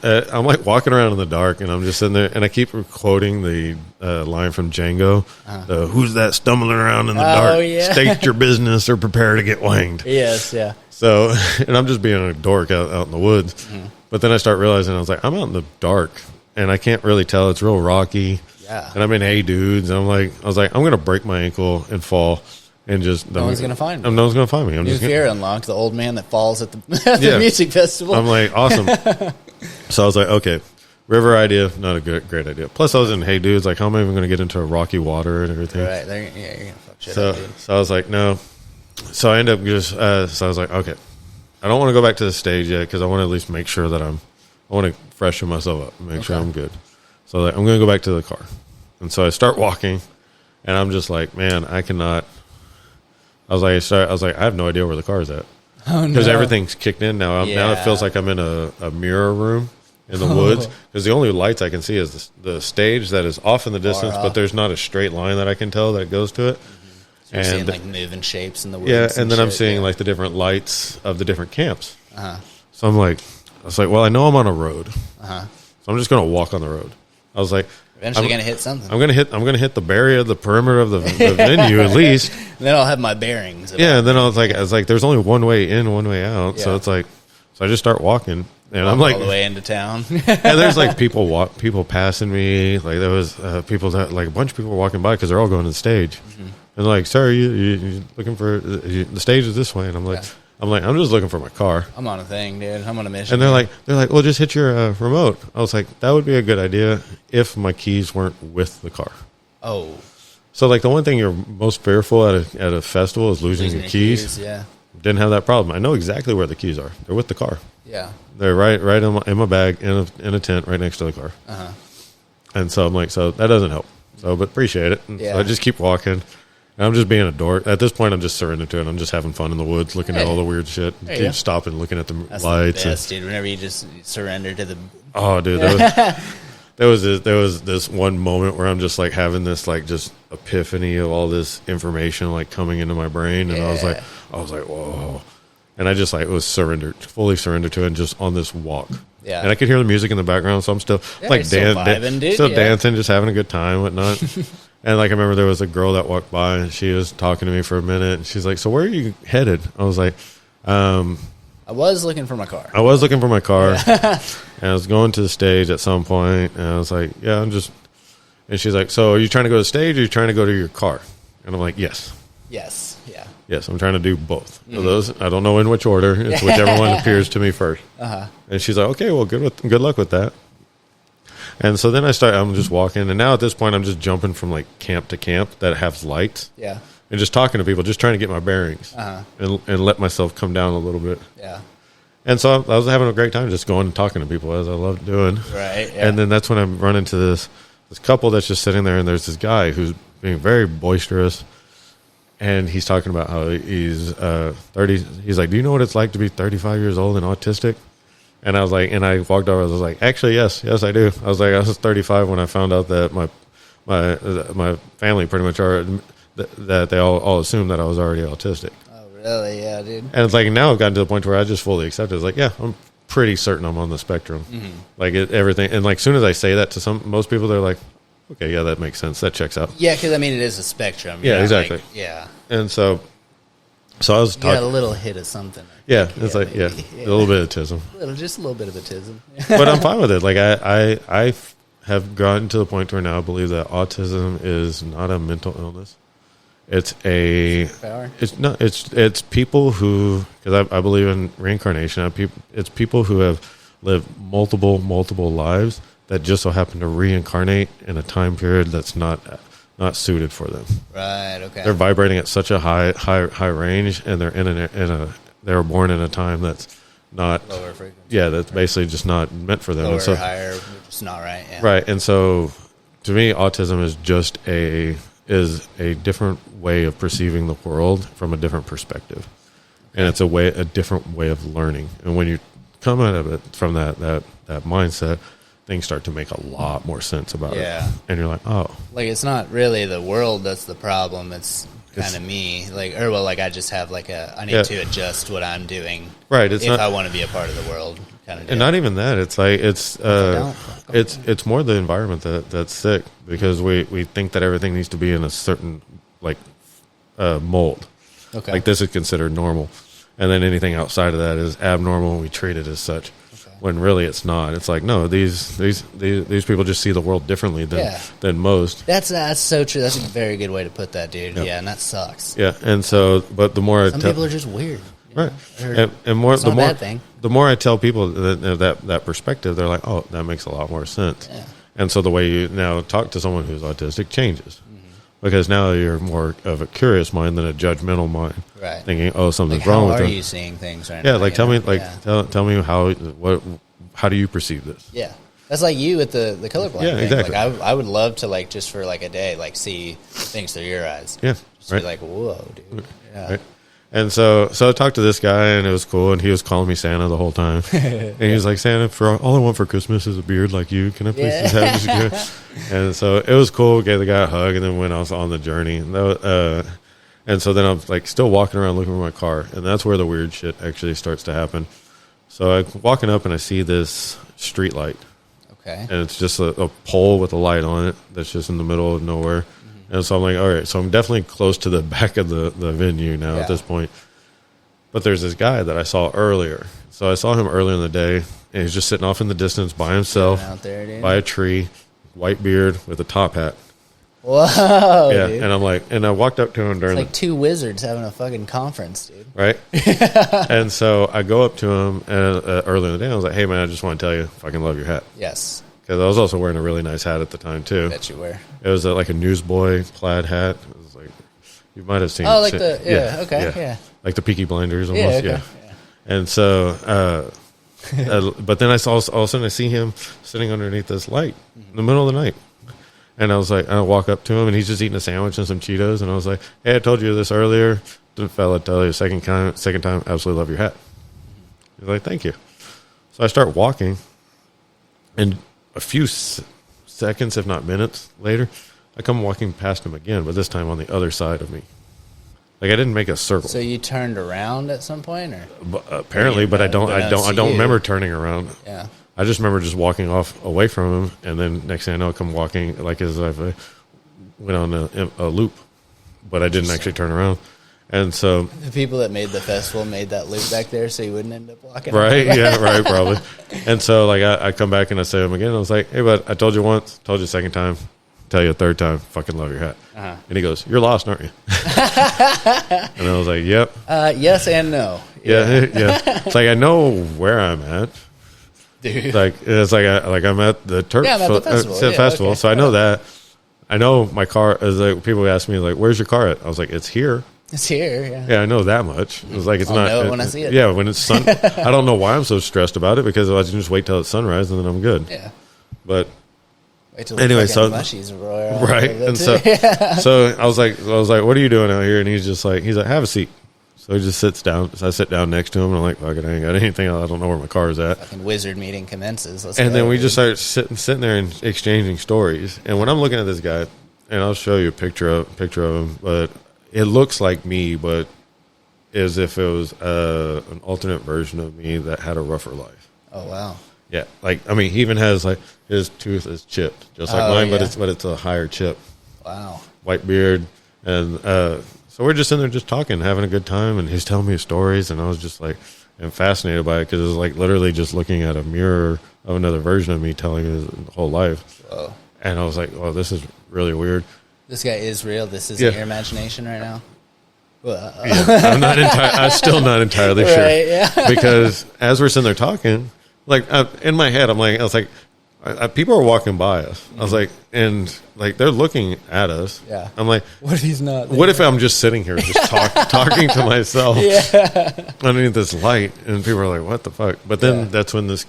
I'm like walking around in the dark, and I'm just sitting there, and I keep quoting the line from Django, the "Who's that stumbling around in the dark? Yeah. State your business or prepare to get wanged." Yes, yeah. So, and I'm just being a dork out in the woods. But then I start realizing, I was like, I'm out in the dark, and I can't really tell. It's real rocky. Yeah. And I'm in Hey Dudes, and I was like, I'm going to break my ankle and fall, and just No one's gonna find me. No one's going to find me. I'm New just fear unlocked, the old man that falls at the, at the Yeah. music festival. I'm like, awesome. So I was like, okay, river idea, not a great idea. Plus, I was in Hey Dudes, like, how am I even going to get into rocky water and everything? Right. You're going to fuck shit up, dude. So I was like, no. So I ended up just, so I was like, okay, I don't want to go back to the stage yet because I want to at least make sure that I want to freshen myself up, and make sure I'm good. So like, I'm going to go back to the car, and so I start walking, and I'm just like, man, I cannot. I was like, I have no idea where the car is at. Oh, because no. everything's kicked in now. Now it feels like I'm in a mirror room in the woods, because the only lights I can see is the stage that is off in the distance, but there's not a straight line that I can tell that goes to it. So you're seeing like moving shapes in the woods. Yeah, and then I'm shit, seeing like the different lights of the different camps. So I was like, well, I know I'm on a road, so I'm just going to walk on the road. I was like, eventually going to hit something. I'm gonna hit the barrier, the perimeter of the venue at least. And then I'll have my bearings. Yeah, and then I was like, there's only one way in, one way out. So it's like, so I just start walking, and I'm like all the way into town. and there's like people passing me. Like there was people that like a bunch of people were walking by because they're all going to the stage. And like, sir, you looking for the stage is this way, and I'm like, I'm just looking for my car. I'm on a thing, dude. I'm on a mission. And they're like, well, just hit your remote. I was like, that would be a good idea if my keys weren't with the car. Oh, so like the one thing you're most fearful at a festival is losing your keys. Yeah, didn't have that problem. I know exactly where the keys are. They're with the car. Yeah, they're right in my bag in a tent right next to the car. And so I'm like, so that doesn't help. So, but appreciate it. And so I just keep walking. And I'm just being a dork. At this point, I'm just surrendering to it. I'm just having fun in the woods, looking at all the weird shit. Keep stopping, looking at the That's lights. the best, dude. Whenever you just surrender to the. Oh, dude, there was this one moment where I'm just like having this like just epiphany of all this information like coming into my brain, and I was like, whoa, and I just like was fully surrendered to it, and just on this walk. Yeah, and I could hear the music in the background, so I'm still like dancing, just having a good time, whatnot. And like I remember there was a girl that walked by, and she was talking to me for a minute, and she's like, "So where are you headed?" I was like, I was looking for my car. And I was going to the stage at some point, and I was like, "Yeah, I'm just." And she's like, "So are you trying to go to the stage, or are you trying to go to your car?" And I'm like, "Yes." Yes, I'm trying to do both of those. I don't know in which order. It's whichever one appears to me first. And she's like, "Okay, well, good luck with that." And so then I'm just walking, and now at this point, I'm just jumping from like camp to camp that has lights. Yeah. And just talking to people, just trying to get my bearings and let myself come down a little bit. Yeah. And so I was having a great time just going and talking to people, as I love doing. Right. Yeah. And then that's when I run into this couple that's just sitting there, and there's this guy who's being very boisterous. And he's talking about how he's 30. He's like, "Do you know what it's like to be 35 years old and autistic?" And I was like, and I walked over. I was like, "Actually, yes, I do." I was like, I was 35 when I found out that my family pretty much that they all assumed that I was already autistic. Oh, really? Yeah, dude. And it's like now I've gotten to the point where I just fully accept it. It's like, yeah, I'm pretty certain I'm on the spectrum. Like everything. And like as soon as I say that to most people, they're like, "Okay, yeah, that makes sense. That checks out." Yeah, because I mean, it is a spectrum. Yeah, exactly. Like, yeah. And so I was talking. You got a little hit of something. Yeah, it's like a little bit of autism. Just a little bit of autism. But I'm fine with it. Like I have gotten to the point where now I believe that autism is not a mental illness. It's people who, because I believe in reincarnation. It's people who have lived multiple lives that just so happen to reincarnate in a time period that's not suited for them. Right. Okay. They're vibrating at such a high range, and they're they were born in a time that's not lower frequency. Yeah, that's basically just not meant for them. Lower, and so, higher, it's not right. Yeah. Right, and so to me, autism is just a different way of perceiving the world from a different perspective, and it's a different way of learning. And when you come out of it from that mindset, things start to make a lot more sense about it. And you're like, oh, like it's not really the world that's the problem. It's kind of me. I just have I need to adjust what I'm doing. Right. If I want to be a part of the world. Kind of. And not even that. It's like it's more the environment that's sick, because we think that everything needs to be in a certain mold. Okay. Like this is considered normal, and then anything outside of that is abnormal. We treat it as such. When really it's not. It's like, no, these people just see the world differently than most. That's so true. That's a very good way to put that, dude. Yeah, and that sucks. Yeah, and so, but the more some people are just weird, right? And the more I tell people that perspective, they're like, oh, that makes a lot more sense. Yeah. And so the way you now talk to someone who's autistic changes. because now you're more of a curious mind than a judgmental mind, Right. thinking, oh, something's Like, wrong how with are it. you seeing things right Yeah, now? like you tell me, know? like Yeah. tell me how do you perceive this? Yeah. That's like you with the colorblind Yeah, thing. exactly. Like I would love to like just for like a day like see things through your eyes. Yeah, Just right. be like, whoa, dude. Yeah. Right. And so I talked to this guy, and it was cool, and he was calling me Santa the whole time. And he was like, Santa, for all I want for Christmas is a beard like you. Can I please just have this beard? And so it was cool. Gave the guy a hug, and then went off on the journey. And so then I'm like still walking around looking for my car, and that's where the weird shit actually starts to happen. So I'm walking up, and I see this street light. Okay. And it's just a pole with a light on it that's just in the middle of nowhere. And so I'm like, all right, so I'm definitely close to the back of the venue now at this point. But there's this guy that I saw earlier. So I saw him earlier in the day, and he's just sitting off in the distance by himself, Out there, dude. by a tree, white beard with a top hat. Whoa, Yeah, dude. and I'm like, and I walked up to him during It's like two wizards having a fucking conference, dude. right? And so I go up to him and early in the day, I was like, hey, man, I just want to tell you, fucking love your hat. Yes. Because I was also wearing a really nice hat at the time, too. Bet you were. It was like a newsboy plaid hat. It was like, you might have seen Oh, like it. okay, yeah. Like the Peaky Blinders Yeah, almost, okay. yeah. And so, but then I saw, all of a sudden I see him sitting underneath this light in the middle of the night. And I was like, I walk up to him, and he's just eating a sandwich and some Cheetos. And I was like, hey, I told you this earlier. The fella tell you second time, absolutely love your hat. He's like, thank you. So I start walking, and a few seconds, if not minutes later, I come walking past him again, but this time on the other side of me. Like I didn't make a circle. So you turned around at some point, or Apparently, but I don't remember turning around. yeah, I just remember just walking off away from him, and then next thing I know, I come walking like as if I went on a loop, but I didn't actually turn around. And so, the people that made the festival made that loop back there, so you wouldn't end up walking. right, yeah, right, probably. And so, like, I come back and I say to him again. I was like, "Hey, bud, I told you once, told you a second time, tell you a third time, fucking love your hat." Uh-huh. And he goes, "You're lost, aren't you?" And I was like, "Yep, Yes and no. yeah, yeah." It's like I know where I'm at. Dude. Like it's like I'm at the Turk Yeah, I'm at the festival. Yeah, festival, okay. so I know that. I know my car is like people ask me like, "Where's your car at?" I was like, "It's here." It's here. Yeah. Yeah, I know that much. It was like it's I'll not. know it when I see it. Yeah, when it's sun. I don't know why I'm so stressed about it because I can just wait till it's sunrise and then I'm good. Yeah. But Wait till Anyway, the so- mushies roll all right, over the and so too. so I was like, "What are you doing out here?" And he's like, "Have a seat." So he just sits down. So I sit down next to him, and I'm like, "Fuck it, I ain't got anything. I don't know where my car is at." Fucking wizard meeting commences. Let's And go, then we dude. just start sitting there and exchanging stories. And when I'm looking at this guy, and I'll show you a picture of him, but it looks like me, but as if it was an alternate version of me that had a rougher life. Oh wow. Yeah, like I mean, he even has like his tooth is chipped, just like Oh, mine, yeah. but it's a higher chip, Wow. white beard, and so we're just in there just talking, having a good time, and he's telling me stories, and I was just like, I'm fascinated by it because it was like literally just looking at a mirror of another version of me telling his whole life. Whoa. And I was like, well, this is really weird. This guy is real. This is Yeah. your imagination right now. Well, I'm still not entirely sure. Right, yeah. Because as we're sitting there talking, like in my head, I was like, people are walking by us. I was like, and like they're looking at us. Yeah. I'm like, what if he's not? what if I'm just sitting here just talking to myself underneath this light, and people are like, what the fuck? But then Yeah. that's when this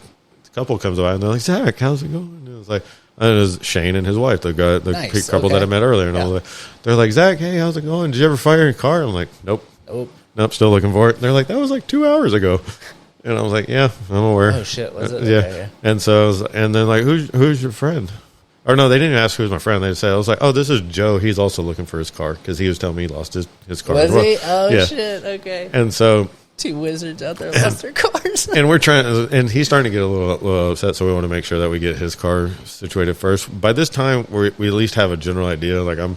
couple comes by and they're like, Zach, how's it going? And it was like, and it was Shane and his wife, the Nice, couple that okay. I met earlier, and I was like, they're like, Zach, hey, how's it going? Did you ever fire your car? I'm like, nope, still looking for it. And they're like, that was like 2 hours ago, and I was like, yeah, I'm aware. Oh shit, was it? Yeah. Okay, yeah. And so, and then like, who's your friend? Or no, they didn't even ask who's my friend. They said, I was like, oh, this is Joe. He's also looking for his car because he was telling me he lost his car. Was as well. he? Oh Yeah. shit. Okay. And so, Two wizards out there lost their cars. and we're trying, and he's starting to get a little upset. So we want to make sure that we get his car situated first. By this time, we at least have a general idea. Like I'm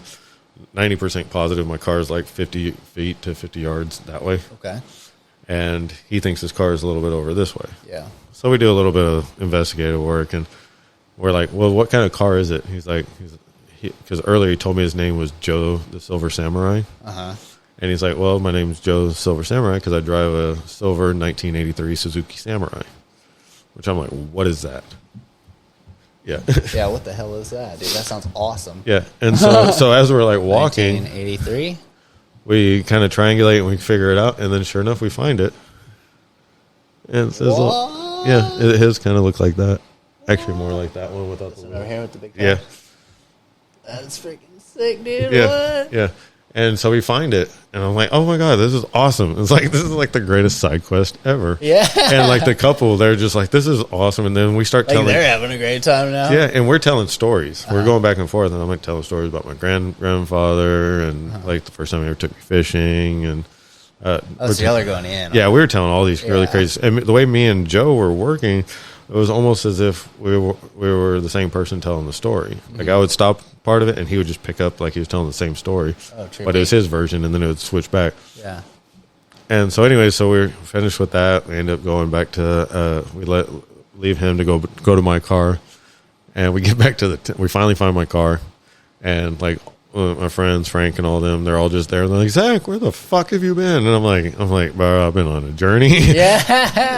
90% positive my car is like 50 feet to 50 yards that way. Okay. And he thinks his car is a little bit over this way. Yeah. So we do a little bit of investigative work, and we're like, well, what kind of car is it? He's like, because earlier he told me his name was Joe the Silver Samurai. Uh-huh. And he's like, well, my name's Joe Silver Samurai because I drive a silver 1983 Suzuki Samurai. Which I'm like, what is that? Yeah. Yeah, what the hell is that, dude? That sounds awesome. Yeah. And so as we're like walking, 1983. we kind of triangulate and we figure it out, and then sure enough, we find it. And it says, What? yeah, his kind of looked like that. Actually, more like that one without the Over here with the big top. Yeah. That's freaking sick, dude. Yeah. What? Yeah. And so we find it, and I'm like, oh my God, this is awesome. It's like, this is like the greatest side quest ever. Yeah. And like the couple, they're just like, this is awesome. And then we start Like telling. they're having a great time now. Yeah, and we're telling stories. We're going back and forth, and I'm like telling stories about my grandfather and like the first time he ever took me fishing, and Oh, so y'all are going in. yeah, we were telling all these really Yeah. crazy. And the way me and Joe were working, it was almost as if we were the same person telling the story. Like I would stop part of it, and he would just pick up like he was telling the same story, Oh, true. but it was his version, and then it would switch back. Yeah. And so anyway, so we finished with that. We ended up going back to leave him to go to my car, and we get back to we finally find my car, and like my friends Frank and all them, they're all just there. They're like, Zach, where the fuck have you been? And I'm like, bro, I've been on a journey. Yeah.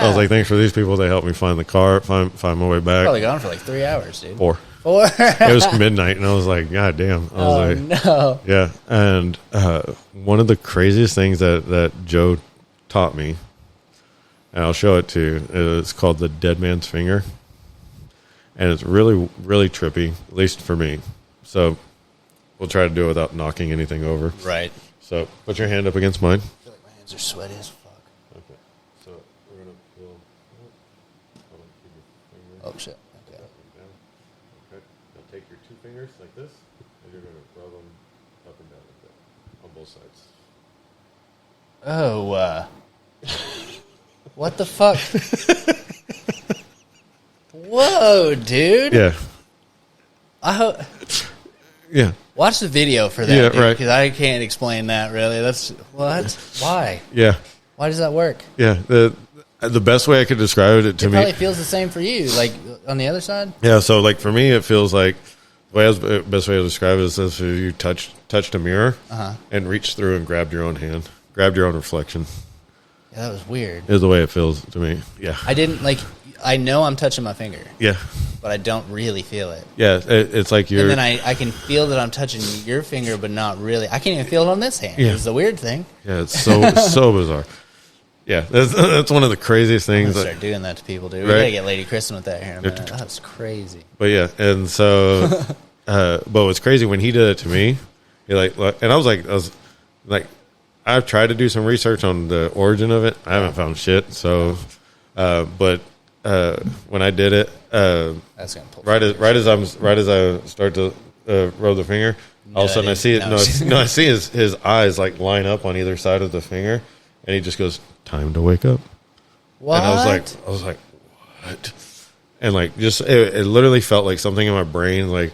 I was like, thanks for these people. They helped me find the car, find my way back. Probably gone for like 3 hours, dude. 4. 4. It was midnight, and I was like, God damn. I was like, no. yeah. And one of the craziest things that Joe taught me, and I'll show it to you, it's called the dead man's finger. And it's really, really trippy, at least for me. So we'll try to do it without knocking anything over. Right. So put your hand up against mine. I feel like my hands are sweaty as fuck. Okay. So we're going to feel. Oh, shit. Okay. Okay. Now take your 2 fingers like this, and you're going to rub them up and down like that on both sides. Oh, what the fuck? Whoa, dude. Yeah. Yeah. Watch the video for that, Yeah, dude, right. because I can't explain that really. That's what? Why? Yeah. Why does that work? Yeah. The best way I could describe it to It me. probably feels the same for you, like on the other side. Yeah. So like for me, it feels like the best way to describe it is as if you touched a mirror and reached through and grabbed your own hand, grabbed your own reflection. Yeah, that was weird. Is the way it feels to me. Yeah. I didn't like. I know I'm touching my finger, Yeah. but I don't really feel it. Yeah. It's like you're. And then I can feel that I'm touching your finger, but not really. I can't even feel it on this hand. Yeah. It's the weird thing. Yeah. It's so bizarre. Yeah. That's one of the craziest I'm things. gonna start doing that to people, dude. Right. We gotta get Lady Kristen with that here in a minute. That's crazy. But yeah, and so, but what's crazy when he did it to me, he and I was like, I've tried to do some research on the origin of it. I haven't found shit. So, but when I did it, That's gonna pull. right as I start to rub the finger, all of a sudden I see it. No. I see his eyes like line up on either side of the finger, and he just goes, "Time to wake up." What? And I was like, what? And like, just it literally felt like something in my brain like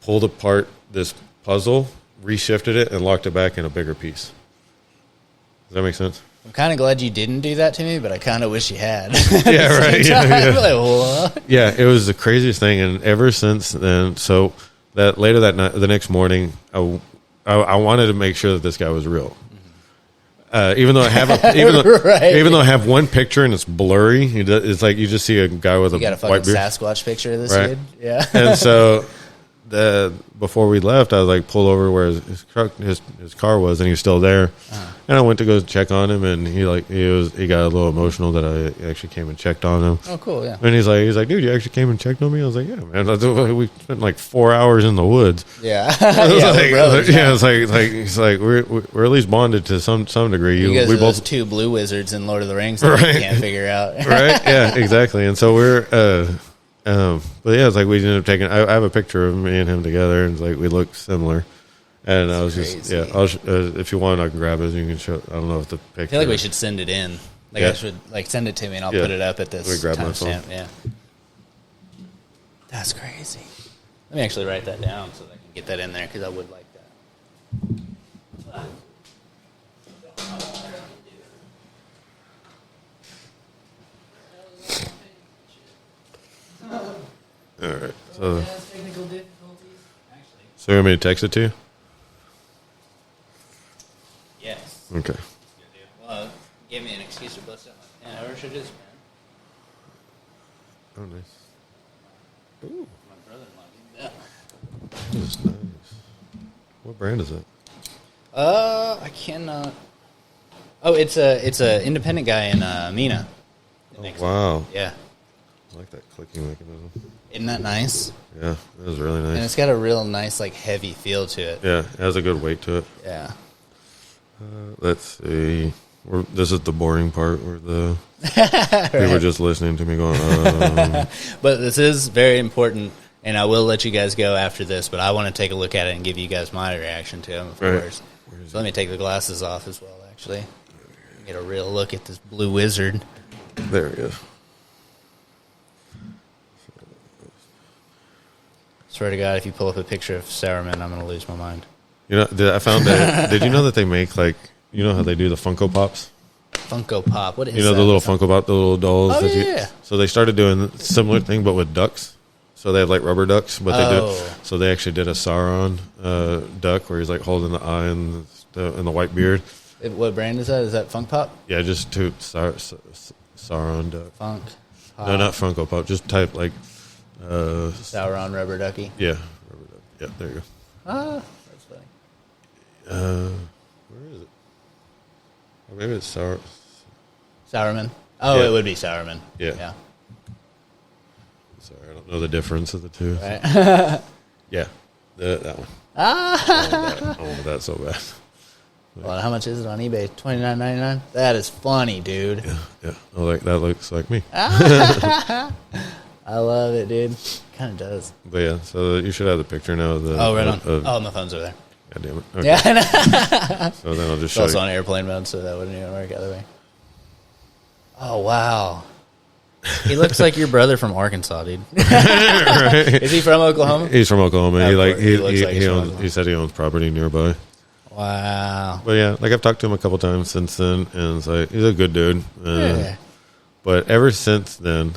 pulled apart this puzzle, reshifted it, and locked it back in a bigger piece. Does that make sense? I'm kind of glad you didn't do that to me, but I kind of wish you had. Yeah, right. Yeah, yeah. Like, what? Yeah, it was the craziest thing, and ever since then, so that later that night, the next morning, I wanted to make sure that this guy was real. Even though I have Right. even though I have one picture and it's blurry, it's like you just see a guy with You a got a fucking white beard. Sasquatch picture of this Right. dude? Yeah. And so before we left, I was like pulled over where his car was, and he was still there. And I went to go check on him, and he got a little emotional that I actually came and checked on him. Oh, cool. Yeah. And he's like, dude, you actually came and checked on me? I was like, yeah, man. We spent like 4 hours in the woods. Yeah. I was Yeah, like, we're brothers, yeah, it's like he's like we're at least bonded to some degree. You guys we are those 2 blue wizards in Lord of the Rings that Right. you can't figure out. right? Yeah, exactly. And so we're, but yeah, it's like we ended up taking. I have a picture of me and him together, and it's like we look similar. And I was just, crazy. yeah. If you want, I can grab it. You can show. I don't know if the picture. I feel like we should send it in. Like Yeah. I should send it to me and I'll Yeah. put it up at Let me this grab my phone. timestamp. Yeah. That's crazy. Let me actually write that down so that I can get that in there because I would like that. All right. So, Technical difficulties. Actually, so you want me to text it to you? yes. Okay. Well, give me an excuse to bust out my pen. I wish it is, man. Oh, nice. Ooh. I'm That's nice. What brand is it? I cannot. Oh, it's a independent guy in Mina. Wow. Yeah. I like that clicking mechanism. Isn't that nice? Yeah, that was really And nice. it's got a real nice, like, heavy feel to it. Yeah, it has a good weight to it. Yeah. Let's see. This is the boring part where the people are just listening to me going, But this is very important, and I will let you guys go after this, but I want to take a look at it and give you guys my reaction to him, of Right. course. So let me take the glasses off as well, actually. Get a real look at this blue wizard. there he is. Swear to God, if you pull up a picture of Sourman, I'm going to lose my mind. You know, I found that. Did you know that they make, like, you know how they do the Funko Pops? Funko Pop. What is You know, that? the little Funko Pop, the little dolls. Oh, that yeah. So they started doing a similar thing, but with ducks. So they have, like, rubber ducks, but they do. Oh. So they actually did a Sauron duck where he's, like, holding the eye and the white beard. What brand is that? Is that Funk Pop? Yeah, just to Sauron duck. Funk Pop. No, not Funko Pop. Just type, like, Sauron Rubber Ducky. yeah. Rubber duck. Yeah, there you go. Ah, that's funny. Where is it? Or maybe it's Sourman. Oh, Yeah. it would be Sourman. Yeah. Yeah. Sorry, I don't know the difference of the two. Right. Yeah, that one. I wanted that so bad. Well, how much is it on eBay? $29.99. That is funny, dude. Yeah. Oh, that looks like me. I love it, dude. Kind of does. But yeah, so you should have the picture now. Of the, Oh, right on. of- Oh, my phone's over there. God damn it. Okay. Yeah, I know. So then I'll just It's show also you. on airplane mode, so that wouldn't even work either way. Oh, wow. He looks like your brother from Arkansas, dude. Is he from Oklahoma? He's from Oklahoma. Of He course, he looks like he's from owns. Oklahoma. He said he owns property nearby. Wow. But yeah, like I've talked to him a couple times since then, and it's like he's a good dude. Yeah. But ever since then,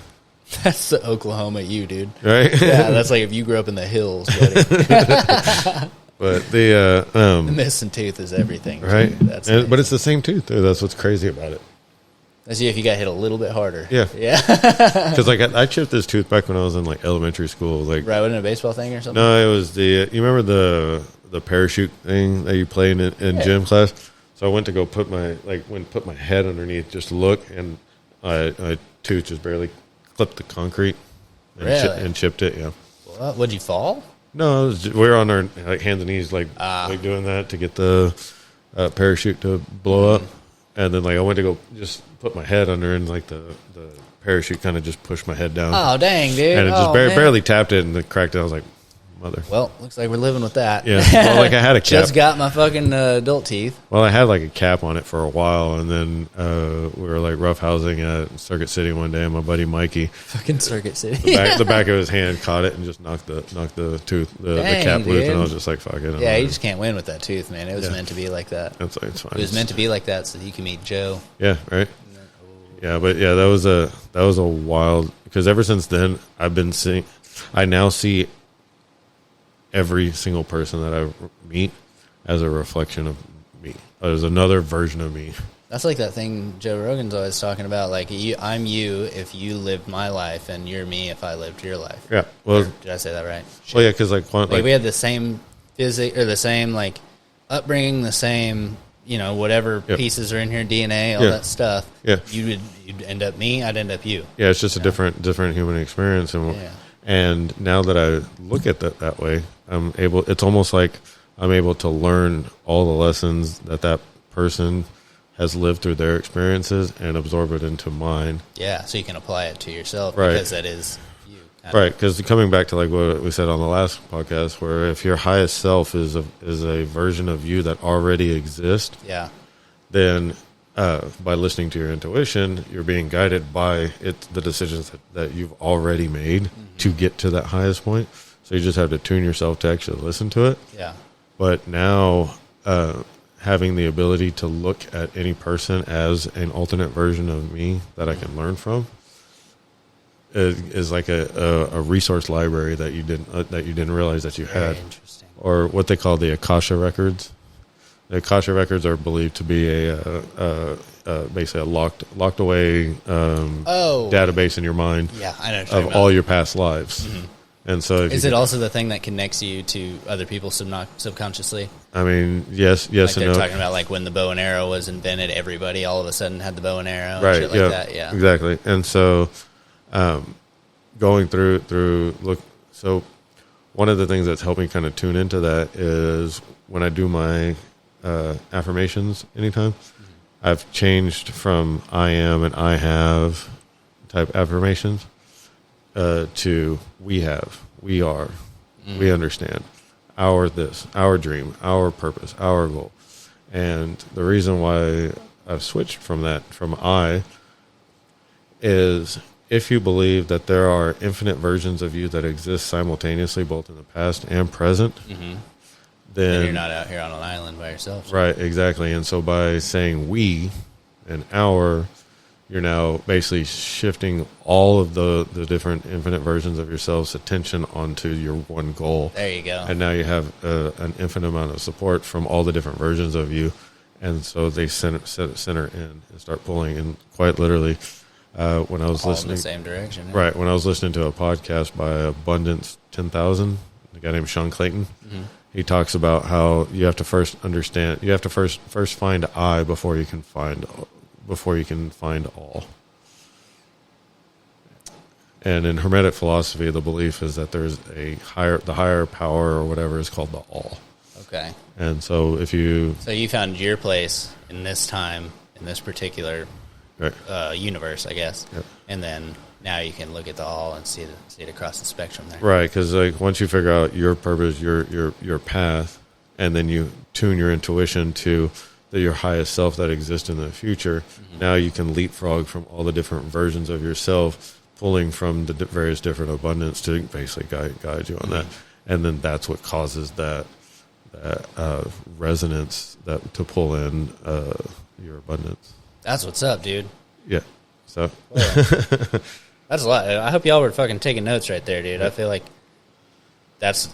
That's the Oklahoma you, dude. right? Yeah, that's like if you grew up in the hills, buddy. But the Missing tooth is everything. right, That's but it's the same tooth. Though. That's what's crazy about it. Let's see if you got hit a little bit harder. Yeah. Yeah. Because like I chipped this tooth back when I was in like elementary school. Like Right, wasn't it a baseball thing or something? no, it was the you remember the parachute thing that you play in gym class. So I went to go put my head underneath just to look, and my tooth just barely clipped the concrete and, Really? and chipped it. Yeah. What? Would you fall? No, we were on our like hands and knees like doing that to get the parachute to blow up, and then like I went to go just put my head under, and like the parachute kind of just pushed my head down, Oh, dang, dude. and it just Oh, man. barely tapped it, and it cracked it. I was like, mother. Well, looks like we're living with that. Yeah. Well, like I had a cap. Just got my fucking adult teeth. Well, I had like a cap on it for a while, and then we were like roughhousing at Circuit City one day, and my buddy Mikey, Fucking Circuit City. the back of his hand caught it and just knocked the tooth, the Dang, cap loose, dude. and I was just like, fuck it. Yeah, you just can't win with that tooth, man. It was Yeah. meant to be like that. That's like, it's fine. It was meant to be like that so that you can meet Joe. Yeah, right. Yeah, but yeah, that was a wild, because ever since then I've been seeing. I now see every single person that I meet as a reflection of me. There's another version of me. That's like that thing Joe Rogan's always talking about. Like, I'm you if you lived my life, and you're me if I lived your life. Yeah. Well, Did I say that right? well, yeah, because like We had the same physics, or the same like upbringing, the same, whatever Yep. pieces are in here, DNA, all Yeah. that stuff. Yeah. You'd end up me, I'd end up you. yeah, it's just a different human experience, and Yeah. and now that I look at that way, I'm able. It's almost like I'm able to learn all the lessons that person has lived through their experiences and absorb it into mine. Yeah, so you can apply it to yourself, Right. because that is you. Right, because coming back to like what we said on the last podcast, where if your highest self is a version of you that already exists, Yeah. then by listening to your intuition, you're being guided by the decisions that you've already made to get to that highest point. So you just have to tune yourself to actually listen to it. Yeah. But now, having the ability to look at any person as an alternate version of me that I can learn from is like a resource library that you didn't realize that you had, Very interesting. or what they call the Akasha records. The Akasha records are believed to be basically a locked away database in your mind Yeah, I know what you're of talking all about. your past lives. And so, is it also the thing that connects you to other people subconsciously? I mean, yes, Like and they're no. talking about like when the bow and arrow was invented, everybody all of a sudden had the bow and arrow, Right? and shit like that. Yeah, exactly. And so, going through look. So, one of the things that's helped me kind of tune into that is when I do my affirmations. Anytime, I've changed from I am and I have type affirmations to we have, we are, we understand, our this, our dream, our purpose, our goal. And the reason why I've switched from that, from I, is if you believe that there are infinite versions of you that exist simultaneously, both in the past and present, then and you're not out here on an island by yourself. right, exactly. And so by saying we and our, you're now basically shifting all of the different infinite versions of yourselves' attention onto your one goal. There you go. And now you have an infinite amount of support from all the different versions of you. And so they center in and start pulling. And quite literally, when I was all listening, in the same direction. Yeah. right, when I was listening to a podcast by Abundance 10,000, a guy named Sean Clayton, he talks about how you have to first understand, you have to first find I before you can find all. And in Hermetic philosophy, the belief is that there's the higher power or whatever is called the all. Okay. And so if you... So you found your place in this time, in this particular Right. universe, I guess. Yep. And then now you can look at the all and see it across the spectrum there. Right, because like once you figure out your purpose, your path, and then you tune your intuition to your highest self that exists in the future, now you can leapfrog from all the different versions of yourself, pulling from the various different abundance to basically guide you on that. And then that's what causes that resonance to pull in your abundance. That's what's up, dude. Yeah. So That's a lot. I hope y'all were fucking taking notes right there, dude. I feel like that's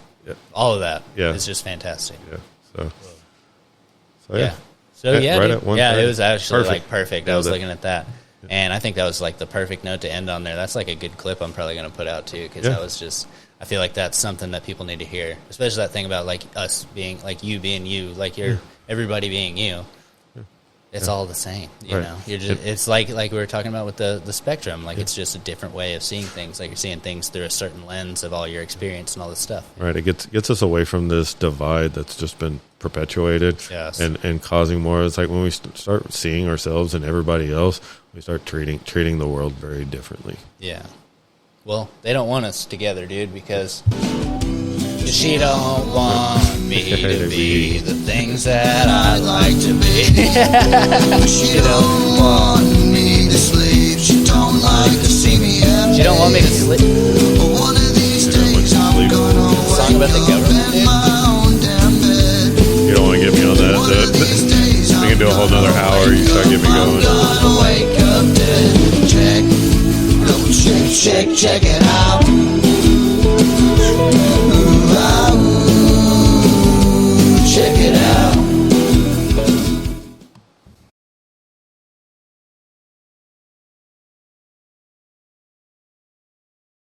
all of that. Yeah. It's just fantastic. yeah. So Yeah. So Right dude. at 1:30. Yeah, it was actually Perfect. like perfect. I Nailed was it. looking at that, and I think that was like the perfect note to end on there. That's like a good clip. I'm probably going to put out too because that was just. I feel like that's something that people need to hear, especially that thing about like us being like you being you, like you're everybody being you. It's all the same, you Right. know. You're just, it's like we were talking about with the spectrum. Like it's just a different way of seeing things. Like you're seeing things through a certain lens of all your experience and all this stuff. Right, it gets us away from this divide that's just been perpetuated Yes. and causing more. It's like when we start seeing ourselves and everybody else, we start treating the world very differently. Yeah. Well, they don't want us together, dude, because she don't want me to be the things that I like to be. She don't want me to sleep. She don't like to see me empty. She don't want me to sleep. One of these days I'm sleep. gonna Song about the wake up government, in dude. my own damn bed. You don't want to get me on that. One of these days We can do a whole nother hour. You start getting me going. I'm gonna wake up dead. Check it out.